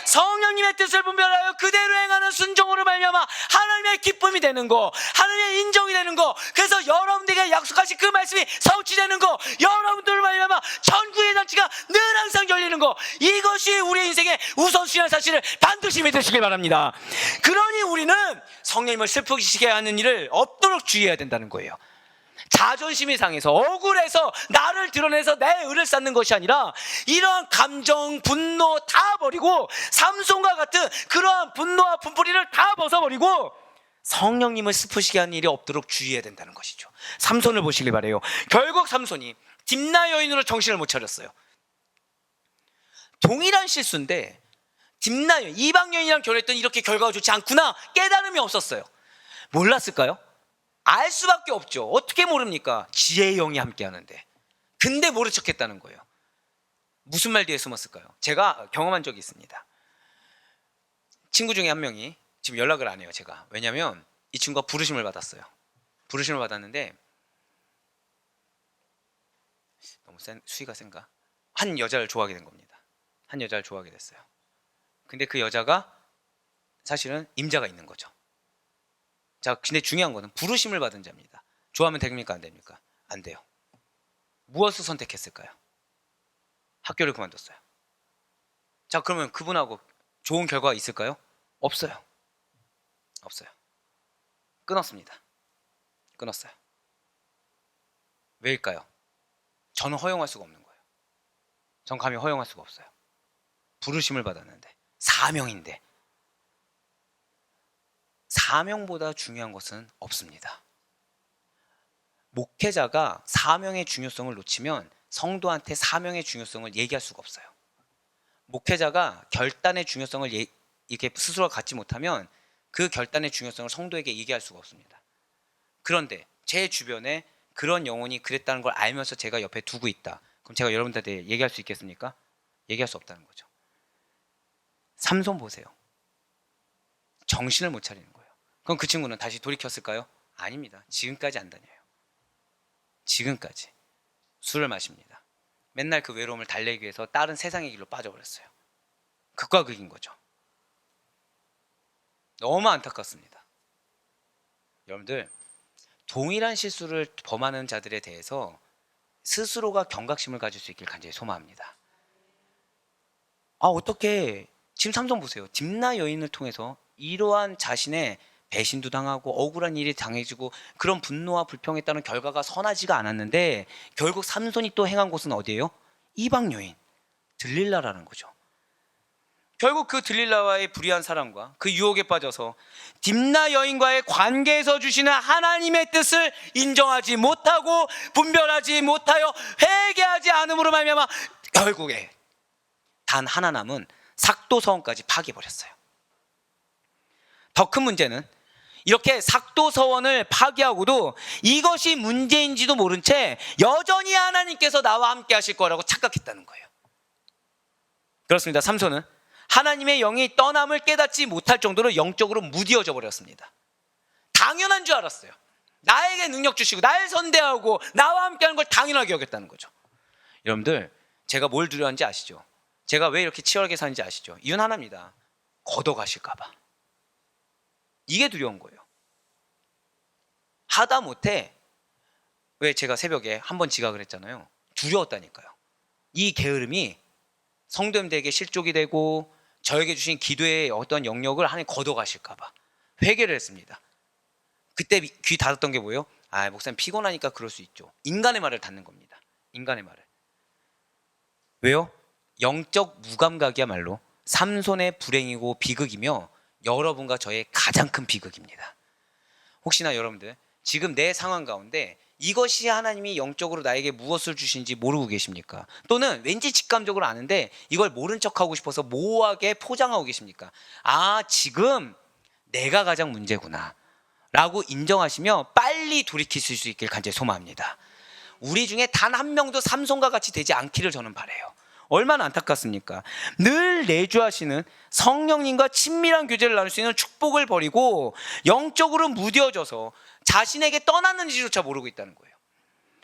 성령님의 뜻을 분별하여 그대로 행하는 순종으로 말미암아 하나님의 기쁨이 되는 거, 하나님의 인정이 되는 거, 그래서 여러분들에게 약속하신 그 말씀이 성취되는 거, 여러분들을 말미암아 천국의 잔치가 늘 항상 열리는 거, 이것이 우리의 인생의 우선순위라는 사실을 반드시 믿으시길 바랍니다. 그러니 우리는 성령님을 슬프시게 하는 일을 없도록 주의해야 된다는 거예요. 자존심이 상해서, 억울해서 나를 드러내서 내 의를 쌓는 것이 아니라 이러한 감정, 분노 다 버리고 삼손과 같은 그러한 분노와 분풀이를 다 벗어버리고 성령님을 슬프시게 하는 일이 없도록 주의해야 된다는 것이죠. 삼손을 보시길 바래요. 결국 삼손이 딥나 여인으로 정신을 못 차렸어요. 동일한 실수인데 딥나 여인, 이방 여인이랑 결혼했더니 이렇게 결과가 좋지 않구나 깨달음이 없었어요. 몰랐을까요? 알 수밖에 없죠. 어떻게 모릅니까? 지혜의 영이 함께 하는데. 근데 모른 척했다는 거예요. 무슨 말 뒤에 숨었을까요? 제가 경험한 적이 있습니다. 친구 중에 한 명이 지금 연락을 안 해요, 제가. 왜냐면 이 친구가 부르심을 받았어요. 부르심을 받았는데 너무 수위가 센가? 한 여자를 좋아하게 된 겁니다. 한 여자를 좋아하게 됐어요. 근데 그 여자가 사실은 임자가 있는 거죠. 자, 근데 중요한 거는 부르심을 받은 자입니다. 좋아하면 됩니까? 안 됩니까? 안 돼요. 무엇을 선택했을까요? 학교를 그만뒀어요. 자, 그러면 그분하고 좋은 결과가 있을까요? 없어요. 없어요. 끊었습니다. 끊었어요. 왜일까요? 저는 허용할 수가 없는 거예요. 전 감히 허용할 수가 없어요. 부르심을 받았는데, 사명인데, 사명보다 중요한 것은 없습니다. 목회자가 사명의 중요성을 놓치면 성도한테 사명의 중요성을 얘기할 수가 없어요. 목회자가 결단의 중요성을 이렇게 스스로 갖지 못하면 그 결단의 중요성을 성도에게 얘기할 수가 없습니다. 그런데 제 주변에 그런 영혼이 그랬다는 걸 알면서 제가 옆에 두고 있다. 그럼 제가 여러분들한테 얘기할 수 있겠습니까? 얘기할 수 없다는 거죠. 삼손 보세요. 정신을 못 차리는 거예요. 그럼 그 친구는 다시 돌이켰을까요? 아닙니다. 지금까지 안 다녀요. 지금까지 술을 마십니다. 맨날 그 외로움을 달래기 위해서 다른 세상의 길로 빠져버렸어요. 극과 극인 거죠. 너무 안타깝습니다. 여러분들, 동일한 실수를 범하는 자들에 대해서 스스로가 경각심을 가질 수 있길 간절히 소망합니다. 어떻게 지금 삼손 보세요. 딥나 여인을 통해서 이러한 자신의 배신도 당하고 억울한 일이 당해지고 그런 분노와 불평에 따른 결과가 선하지가 않았는데 결국 삼손이 또 행한 곳은 어디예요? 이방 여인 들릴라라는 거죠. 결국 그 들릴라와의 불의한 사랑과 그 유혹에 빠져서 딥나 여인과의 관계에서 주시는 하나님의 뜻을 인정하지 못하고 분별하지 못하여 회개하지 않음으로 말미암아 결국에 단 하나 남은 삭도서원까지 파괴해버렸어요. 더 큰 문제는 이렇게 삭도서원을 파괴하고도 이것이 문제인지도 모른 채 여전히 하나님께서 나와 함께 하실 거라고 착각했다는 거예요. 그렇습니다. 삼손은 하나님의 영이 떠남을 깨닫지 못할 정도로 영적으로 무뎌져 버렸습니다. 당연한 줄 알았어요. 나에게 능력 주시고 날 선대하고 나와 함께하는 걸 당연하게 여겼다는 거죠. 여러분들, 제가 뭘 두려워하는지 아시죠? 제가 왜 이렇게 치열하게 사는지 아시죠? 이유는 하나입니다. 걷어가실까 봐. 이게 두려운 거예요. 하다못해 왜 제가 새벽에 한 번 지각을 했잖아요. 두려웠다니까요. 이 게으름이 성도님들에게 실족이 되고 저에게 주신 기도의 어떤 영역을 하나님 걷어가실까 봐 회개를 했습니다. 그때 귀 닫았던 게 뭐예요? 목사님 피곤하니까 그럴 수 있죠. 인간의 말을 듣는 겁니다. 인간의 말을. 왜요? 영적 무감각이야말로 삼손의 불행이고 비극이며 여러분과 저의 가장 큰 비극입니다. 혹시나 여러분들 지금 내 상황 가운데 이것이 하나님이 영적으로 나에게 무엇을 주신지 모르고 계십니까? 또는 왠지 직감적으로 아는데 이걸 모른 척하고 싶어서 모호하게 포장하고 계십니까? 지금 내가 가장 문제구나 라고 인정하시며 빨리 돌이키실 수 있길 간절히 소망합니다. 우리 중에 단 한 명도 삼손과 같이 되지 않기를 저는 바라요. 얼마나 안타깝습니까? 늘 내주하시는 성령님과 친밀한 교제를 나눌 수 있는 축복을 버리고 영적으로 무뎌져서 자신에게 떠났는지조차 모르고 있다는 거예요.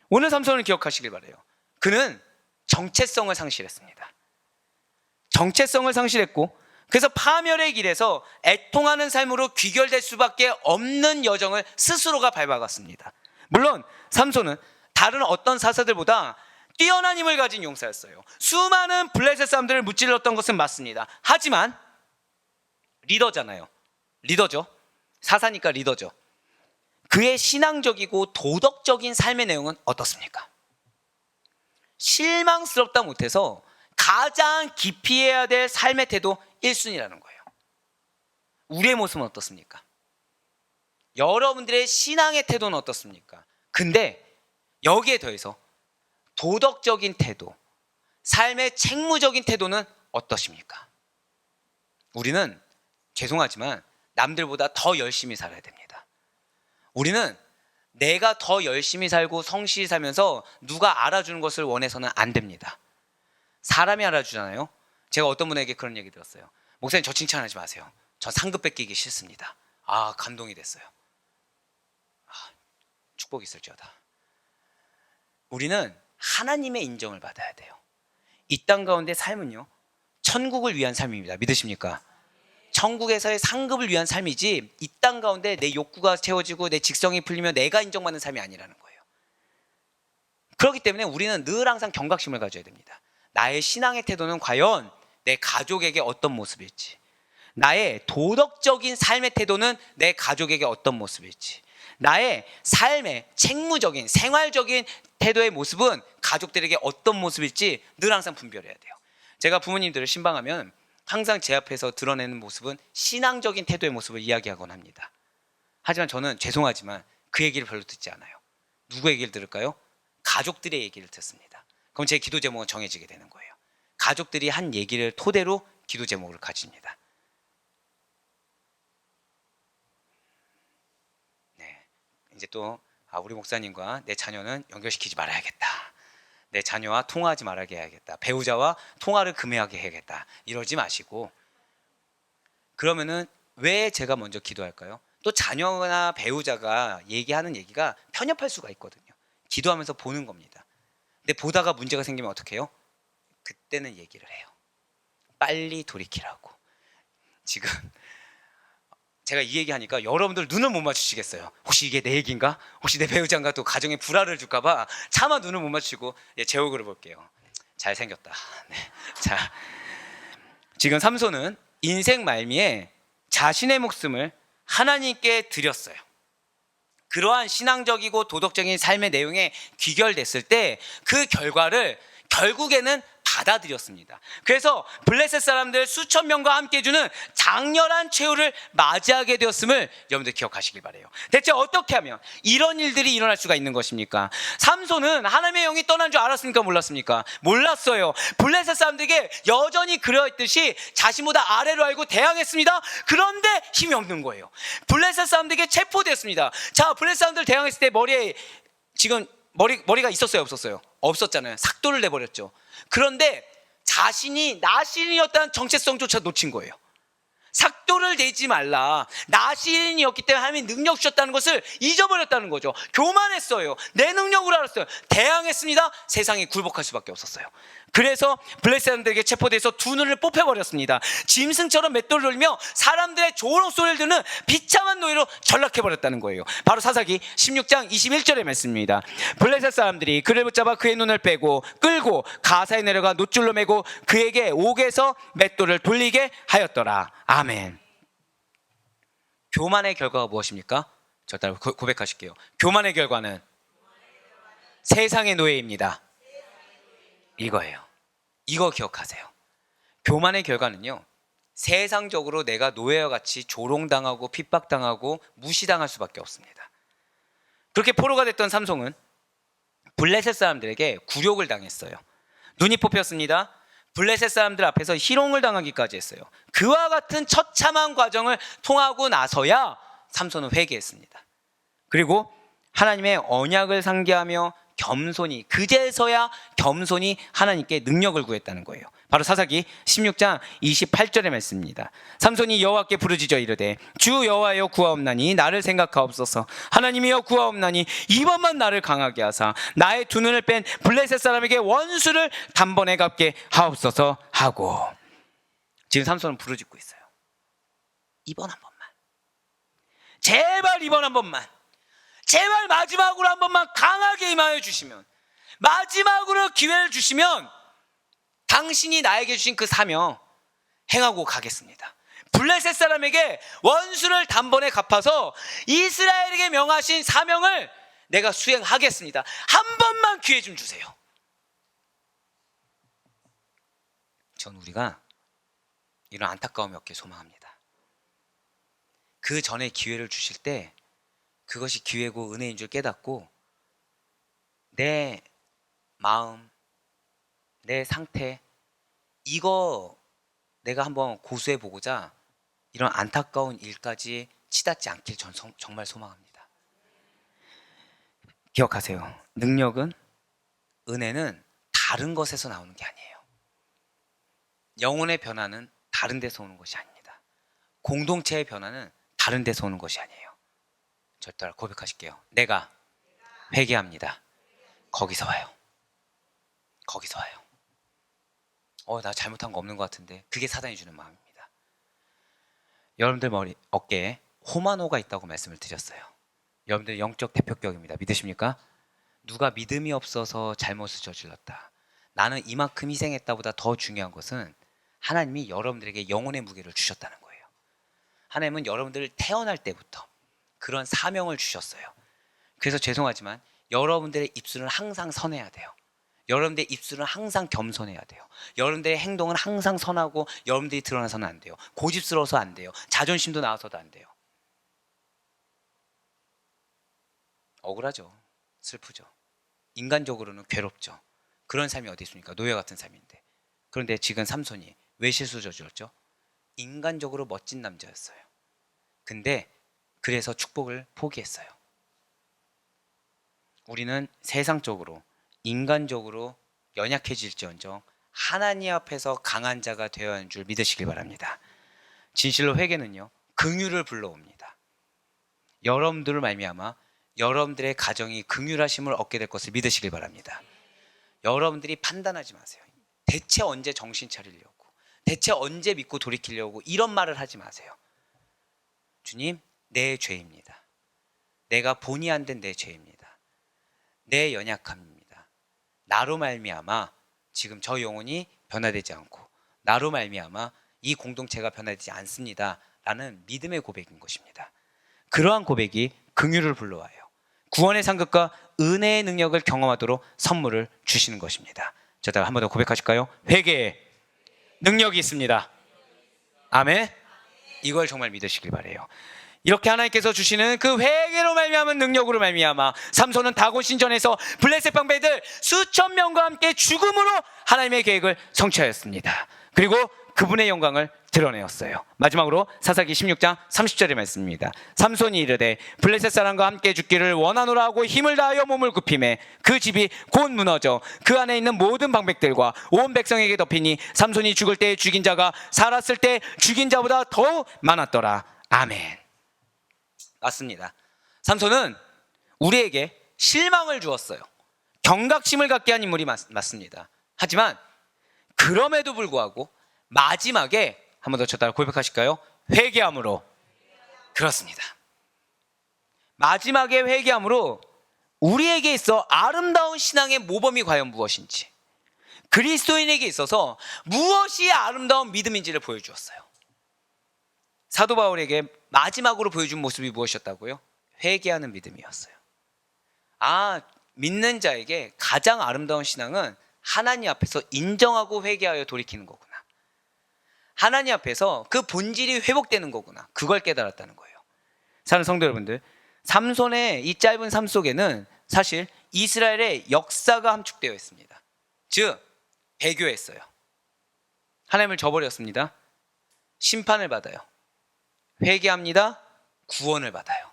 오늘 삼손을 기억하시길 바라요. 그는 정체성을 상실했습니다. 정체성을 상실했고 그래서 파멸의 길에서 애통하는 삶으로 귀결될 수밖에 없는 여정을 스스로가 밟아갔습니다. 물론 삼손은 다른 어떤 사사들보다 뛰어난 힘을 가진 용사였어요. 수많은 블레셋 사람들을 무찔렀던 것은 맞습니다. 하지만 리더잖아요. 리더죠. 사사니까 리더죠. 그의 신앙적이고 도덕적인 삶의 내용은 어떻습니까? 실망스럽다 못해서 가장 기피해야 될 삶의 태도 1순위라는 거예요. 우리의 모습은 어떻습니까? 여러분들의 신앙의 태도는 어떻습니까? 근데 여기에 더해서 도덕적인 태도, 삶의 책무적인 태도는 어떠십니까? 우리는 죄송하지만 남들보다 더 열심히 살아야 됩니다. 우리는 내가 더 열심히 살고 성실히 살면서 누가 알아주는 것을 원해서는 안 됩니다. 사람이 알아주잖아요. 제가 어떤 분에게 그런 얘기 들었어요. 목사님, 저 칭찬하지 마세요. 전 상급 뺏기기 싫습니다. 아, 감동이 됐어요. 아, 축복이 있을지어다. 우리는 하나님의 인정을 받아야 돼요. 이 땅 가운데 삶은요, 천국을 위한 삶입니다. 믿으십니까? 천국에서의 상급을 위한 삶이지, 이 땅 가운데 내 욕구가 채워지고 내 직성이 풀리면 내가 인정받는 삶이 아니라는 거예요. 그렇기 때문에 우리는 늘 항상 경각심을 가져야 됩니다. 나의 신앙의 태도는 과연 내 가족에게 어떤 모습일지, 나의 도덕적인 삶의 태도는 내 가족에게 어떤 모습일지, 나의 삶의 책무적인 생활적인 태도의 모습은 가족들에게 어떤 모습일지 늘 항상 분별해야 돼요. 제가 부모님들을 신방하면 항상 제 앞에서 드러내는 모습은 신앙적인 태도의 모습을 이야기하곤 합니다. 하지만 저는 죄송하지만 그 얘기를 별로 듣지 않아요. 누구 얘기를 들을까요? 가족들의 얘기를 듣습니다. 그럼 제 기도 제목은 정해지게 되는 거예요. 가족들이 한 얘기를 토대로 기도 제목을 가집니다. 네, 이제 또 우리 목사님과 내 자녀는 연결시키지 말아야겠다. 내 자녀와 통화하지 말게 해야겠다. 배우자와 통화를 금해하게 해야겠다. 이러지 마시고, 그러면은 왜 제가 먼저 기도할까요? 또 자녀나 배우자가 얘기하는 얘기가 편협할 수가 있거든요. 기도하면서 보는 겁니다. 근데 보다가 문제가 생기면 어떻게 해요? 그때는 얘기를 해요. 빨리 돌이키라고. 지금 제가 이 얘기하니까 여러분들 눈을 못 맞추시겠어요. 혹시 이게 내 얘기인가? 혹시 내 배우자인가? 또 가정에 불화를 줄까봐 차마 눈을 못 맞추고, 제 얼굴을 볼게요. 잘생겼다. 네. 자, 지금 삼손은 인생 말미에 자신의 목숨을 하나님께 드렸어요. 그러한 신앙적이고 도덕적인 삶의 내용에 귀결됐을 때 그 결과를 결국에는 받아들였습니다. 그래서 블레셋 사람들 수천 명과 함께 주는 장렬한 최후를 맞이하게 되었음을 여러분들 기억하시길 바라요. 대체 어떻게 하면 이런 일들이 일어날 수가 있는 것입니까? 삼손은 하나님의 영이 떠난 줄 알았습니까? 몰랐습니까? 몰랐어요. 블레셋 사람들에게 여전히 그러했듯이 자신보다 아래로 알고 대항했습니다. 그런데 힘이 없는 거예요. 블레셋 사람들에게 체포됐습니다. 자, 블레셋 사람들 대항했을 때 머리에 지금 머리가 있었어요, 없었어요? 없었잖아요. 삭도를 내버렸죠. 그런데 자신이 나시린이었다는 정체성조차 놓친 거예요. 삭도를 내지 말라, 나시린이었기 때문에 하나님이 능력 주셨다는 것을 잊어버렸다는 거죠. 교만했어요. 내 능력으로 알았어요. 대항했습니다. 세상이 굴복할 수밖에 없었어요. 그래서 블레셋 사람들에게 체포돼서 두 눈을 뽑혀버렸습니다. 짐승처럼 맷돌을 돌리며 사람들의 조롱 소리를 듣는 비참한 노예로 전락해버렸다는 거예요. 바로 사사기 16장 21절의 말씀입니다. 블레셋 사람들이 그를 붙잡아 그의 눈을 빼고 끌고 가사에 내려가 노줄로 매고 그에게 옥에서 맷돌을 돌리게 하였더라. 아멘. 교만의 결과가 무엇입니까? 저 따라 고백하실게요. 교만의 결과는 세상의 노예입니다. 이거예요. 이거 기억하세요. 교만의 결과는요, 세상적으로 내가 노예와 같이 조롱당하고 핍박당하고 무시당할 수밖에 없습니다. 그렇게 포로가 됐던 삼손은 블레셋 사람들에게 굴욕을 당했어요. 눈이 뽑혔습니다. 블레셋 사람들 앞에서 희롱을 당하기까지 했어요. 그와 같은 처참한 과정을 통하고 나서야 삼손은 회개했습니다. 그리고 하나님의 언약을 상기하며 겸손히, 그제서야 겸손히 하나님께 능력을 구했다는 거예요. 바로 사사기 16장 28절의 말씀입니다. 삼손이 여호와께 부르짖어 이르되 주 여호와여 구하옵나니 나를 생각하옵소서. 하나님이여 구하옵나니 이번만 나를 강하게 하사 나의 두 눈을 뺀 블레셋 사람에게 원수를 단번에 갚게 하옵소서 하고. 지금 삼손은 부르짖고 있어요. 이번 한 번만, 제발 이번 한 번만, 제발 마지막으로 한 번만 강하게 임하여 주시면, 마지막으로 기회를 주시면 당신이 나에게 주신 그 사명 행하고 가겠습니다. 블레셋 사람에게 원수를 단번에 갚아서 이스라엘에게 명하신 사명을 내가 수행하겠습니다. 한 번만 기회 좀 주세요. 전 우리가 이런 안타까움이 없길 소망합니다. 그 전에 기회를 주실 때 그것이 기회고 은혜인 줄 깨닫고 내 마음, 내 상태, 이거 내가 한번 고수해 보고자 이런 안타까운 일까지 치닫지 않길 전 정말 소망합니다. 기억하세요. 능력은, 은혜는 다른 것에서 나오는 게 아니에요. 영혼의 변화는 다른 데서 오는 것이 아닙니다. 공동체의 변화는 다른 데서 오는 것이 아니에요. 저 따라 고백하실게요. 내가 회개합니다. 거기서 와요. 거기서 와요. 나 잘못한 거 없는 것 같은데, 그게 사단이 주는 마음입니다. 여러분들 어깨에 호마노가 있다고 말씀을 드렸어요. 여러분들 영적 대표격입니다. 믿으십니까? 누가 믿음이 없어서 잘못을 저질렀다, 나는 이만큼 희생했다보다 더 중요한 것은 하나님이 여러분들에게 영혼의 무게를 주셨다는 거예요. 하나님은 여러분들을 태어날 때부터 그런 사명을 주셨어요. 그래서 죄송하지만 여러분들의 입술은 항상 선해야 돼요. 여러분들의 입술은 항상 겸손해야 돼요. 여러분들의 행동은 항상 선하고, 여러분들이 드러나서는 안 돼요. 고집스러워서 안 돼요. 자존심도 나와서도 안 돼요. 억울하죠. 슬프죠. 인간적으로는 괴롭죠. 그런 삶이 어디 있습니까? 노예 같은 삶인데. 그런데 지금 삼손이 왜 실수 저질렀죠? 인간적으로 멋진 남자였어요. 근데 그래서 축복을 포기했어요. 우리는 세상적으로, 인간적으로 연약해질지언정 하나님 앞에서 강한 자가 되어야 하는 줄 믿으시길 바랍니다. 진실로 회개는요, 긍휼을 불러옵니다. 여러분들을 말미암아 여러분들의 가정이 긍휼하심을 얻게 될 것을 믿으시길 바랍니다. 여러분들이 판단하지 마세요. 대체 언제 정신 차리려고, 대체 언제 믿고 돌이키려고 이런 말을 하지 마세요. 주님, 내 죄입니다. 내가 본의 안 된 내 죄입니다. 내 연약함입니다. 나로 말미암아 지금 저 영혼이 변화되지 않고, 나로 말미암아 이 공동체가 변화되지 않습니다 라는 믿음의 고백인 것입니다. 그러한 고백이 긍휼을 불러와요. 구원의 상급과 은혜의 능력을 경험하도록 선물을 주시는 것입니다. 자, 한 번 더 고백하실까요? 회개에 능력이 있습니다. 아멘. 이걸 정말 믿으시길 바래요. 이렇게 하나님께서 주시는 그 회개로 말미암은 능력으로 말미암아 삼손은 다곤 신전에서 블레셋 방배들 수천 명과 함께 죽음으로 하나님의 계획을 성취하였습니다. 그리고 그분의 영광을 드러내었어요. 마지막으로 사사기 16장 30절의 말씀입니다. 삼손이 이르되 블레셋 사람과 함께 죽기를 원하노라 하고 힘을 다하여 몸을 굽히매 그 집이 곧 무너져 그 안에 있는 모든 방백들과 온 백성에게 덮이니 삼손이 죽을 때 죽인 자가 살았을 때 죽인 자보다 더욱 많았더라. 아멘. 맞습니다. 삼손은 우리에게 실망을 주었어요. 경각심을 갖게 한 인물이 맞습니다. 하지만 그럼에도 불구하고 마지막에 한 번 더 저 따라 고백하실까요? 회개함으로. 그렇습니다. 마지막에 회개함으로 우리에게 있어 아름다운 신앙의 모범이 과연 무엇인지, 그리스도인에게 있어서 무엇이 아름다운 믿음인지를 보여주었어요. 사도 바울에게 마지막으로 보여준 모습이 무엇이었다고요? 회개하는 믿음이었어요. 믿는 자에게 가장 아름다운 신앙은 하나님 앞에서 인정하고 회개하여 돌이키는 거구나. 하나님 앞에서 그 본질이 회복되는 거구나. 그걸 깨달았다는 거예요. 사랑하는 성도 여러분들, 삼손의 이 짧은 삶 속에는 사실 이스라엘의 역사가 함축되어 있습니다. 즉, 배교했어요. 하나님을 저버렸습니다. 심판을 받아요. 회개합니다. 구원을 받아요.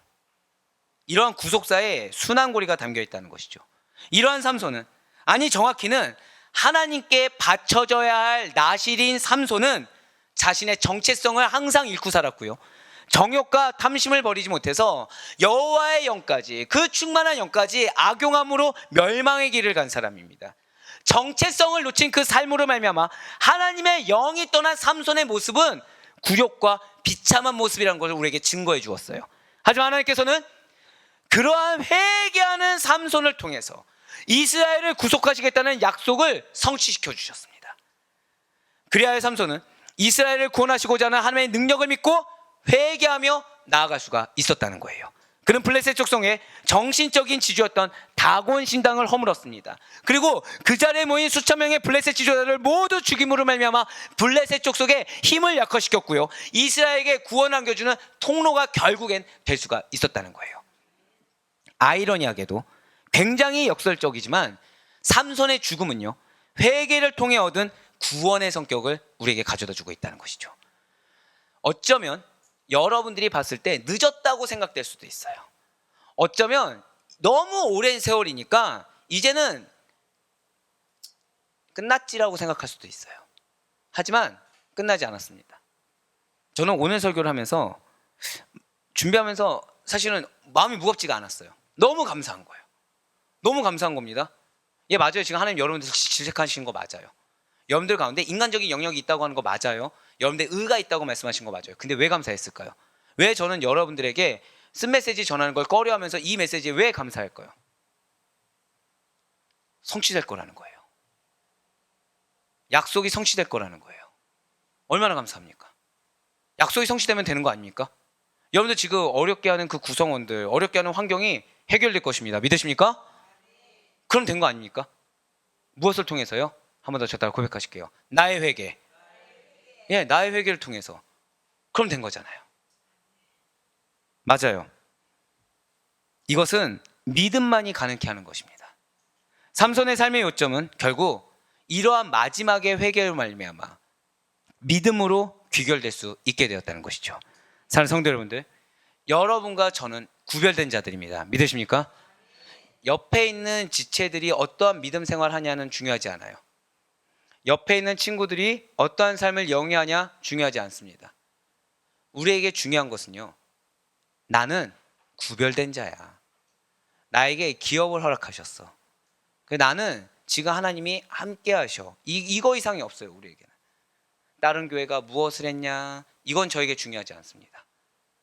이러한 구속사에 순환고리가 담겨 있다는 것이죠. 이러한 삼손은, 정확히는 하나님께 바쳐져야 할 나실인 삼손은 자신의 정체성을 항상 잃고 살았고요, 정욕과 탐심을 버리지 못해서 여호와의 영까지, 그 충만한 영까지 악용함으로 멸망의 길을 간 사람입니다. 정체성을 놓친 그 삶으로 말미암아 하나님의 영이 떠난 삼손의 모습은 굴욕과 비참한 모습이라는 것을 우리에게 증거해 주었어요. 하지만 하나님께서는 그러한 회개하는 삼손을 통해서 이스라엘을 구속하시겠다는 약속을 성취시켜 주셨습니다. 그리하여 삼손은 이스라엘을 구원하시고자 하는 하나님의 능력을 믿고 회개하며 나아갈 수가 있었다는 거예요. 그는 블레셋 족속의 정신적인 지주였던 다곤 신당을 허물었습니다. 그리고 그 자리에 모인 수천 명의 블레셋 지도자를 모두 죽임으로 말미암아 블레셋 족속의 힘을 약화시켰고요, 이스라엘에게 구원 안겨주는 통로가 결국엔 될 수가 있었다는 거예요. 아이러니하게도 굉장히 역설적이지만 삼손의 죽음은요, 회개를 통해 얻은 구원의 성격을 우리에게 가져다 주고 있다는 것이죠. 어쩌면 여러분들이 봤을 때 늦었다고 생각될 수도 있어요. 어쩌면 너무 오랜 세월이니까 이제는 끝났지라고 생각할 수도 있어요. 하지만 끝나지 않았습니다. 저는 오늘 설교를 하면서 준비하면서 사실은 마음이 무겁지가 않았어요. 너무 감사한 거예요. 너무 감사한 겁니다. 예, 맞아요. 지금 하나님 여러분들 질책하신 거 맞아요. 여러분들 가운데 인간적인 영역이 있다고 하는 거 맞아요. 여러분들 의가 있다고 말씀하신 거 맞아요. 근데 왜 감사했을까요? 왜 저는 여러분들에게 쓴 메시지 전하는 걸 꺼려하면서 이 메시지에 왜 감사할까요? 성취될 거라는 거예요. 약속이 성취될 거라는 거예요. 얼마나 감사합니까? 약속이 성취되면 되는 거 아닙니까? 여러분들 지금 어렵게 하는 그 구성원들, 어렵게 하는 환경이 해결될 것입니다. 믿으십니까? 그럼 된 거 아닙니까? 무엇을 통해서요? 한 번 더 저 따라 고백하실게요. 나의 회개. 예, 나의 회개를 통해서. 그럼 된 거잖아요. 맞아요. 이것은 믿음만이 가능케 하는 것입니다. 삼손의 삶의 요점은 결국 이러한 마지막의 회개로 말미암아 믿음으로 귀결될 수 있게 되었다는 것이죠. 사랑하는 성도 여러분들, 여러분과 저는 구별된 자들입니다. 믿으십니까? 옆에 있는 지체들이 어떠한 믿음 생활을 하냐는 중요하지 않아요. 옆에 있는 친구들이 어떠한 삶을 영위하냐 중요하지 않습니다. 우리에게 중요한 것은요, 나는 구별된 자야. 나에게 기업을 허락하셨어. 나는 지금 하나님이 함께 하셔. 이거 이상이 없어요, 우리에게는. 다른 교회가 무엇을 했냐, 이건 저에게 중요하지 않습니다.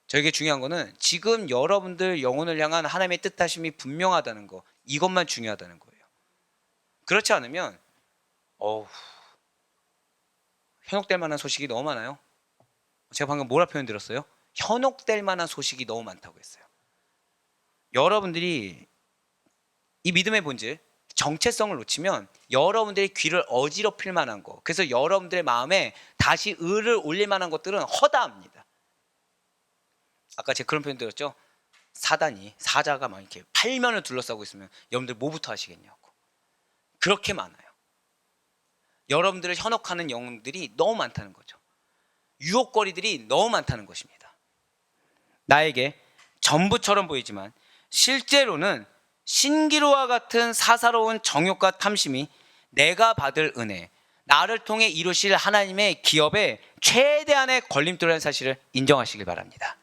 저에게 중요한 거는 지금 여러분들 영혼을 향한 하나님의 뜻하심이 분명하다는 거, 이것만 중요하다는 거예요. 그렇지 않으면 현혹될 만한 소식이 너무 많아요. 제가 방금 뭐라 표현 들었어요? 현혹될 만한 소식이 너무 많다고 했어요. 여러분들이 이 믿음의 본질, 정체성을 놓치면 여러분들의 귀를 어지럽힐 만한 거, 그래서 여러분들의 마음에 다시 의를 올릴 만한 것들은 허다합니다. 아까 제가 그런 표현 들었죠? 사자가 막 이렇게 팔면을 둘러싸고 있으면 여러분들 뭐부터 하시겠냐고. 그렇게 많아요. 여러분들을 현혹하는 영웅들이 너무 많다는 거죠. 유혹거리들이 너무 많다는 것입니다. 나에게 전부처럼 보이지만 실제로는 신기루와 같은 사사로운 정욕과 탐심이 내가 받을 은혜, 나를 통해 이루실 하나님의 기업의 최대한의 걸림돌이라는 사실을 인정하시길 바랍니다.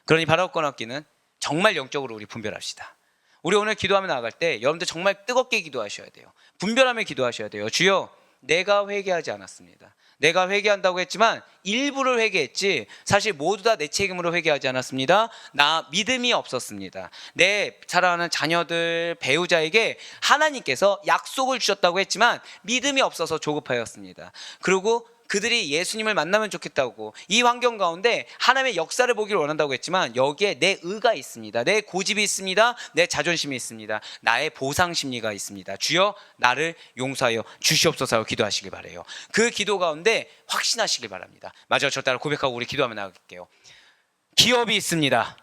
그러니 바라옵건 없기는 정말 영적으로 우리 분별합시다. 우리 오늘 기도하며 나아갈 때 여러분들 정말 뜨겁게 기도하셔야 돼요. 분별하며 기도하셔야 돼요. 주여, 내가 회개하지 않았습니다. 내가 회개한다고 했지만 일부를 회개했지 사실 모두 다 내 책임으로 회개하지 않았습니다. 나 믿음이 없었습니다. 내 사랑하는 자녀들, 배우자에게 하나님께서 약속을 주셨다고 했지만 믿음이 없어서 조급하였습니다. 그리고 그들이 예수님을 만나면 좋겠다고 이 환경 가운데 하나님의 역사를 보기를 원한다고 했지만 여기에 내 의가 있습니다. 내 고집이 있습니다. 내 자존심이 있습니다. 나의 보상 심리가 있습니다. 주여, 나를 용서하여 주시옵소서 하고 기도하시길 바라요. 그 기도 가운데 확신하시길 바랍니다. 마저 저 따라 고백하고 우리 기도하며 나갈게요. 기업이 있습니다.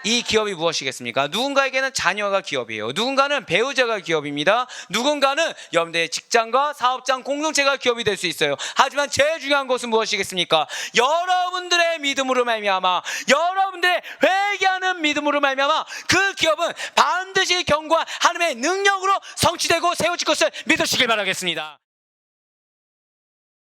이 기업이 무엇이겠습니까? 누군가에게는 자녀가 기업이에요. 누군가는 배우자가 기업입니다. 누군가는 여러분들의 직장과 사업장, 공동체가 기업이 될 수 있어요. 하지만 제일 중요한 것은 무엇이겠습니까? 여러분들의 믿음으로 말미암아, 여러분들의 회개하는 믿음으로 말미암아 그 기업은 반드시 견고한 하나님의 능력으로 성취되고 세워질 것을 믿으시길 바라겠습니다.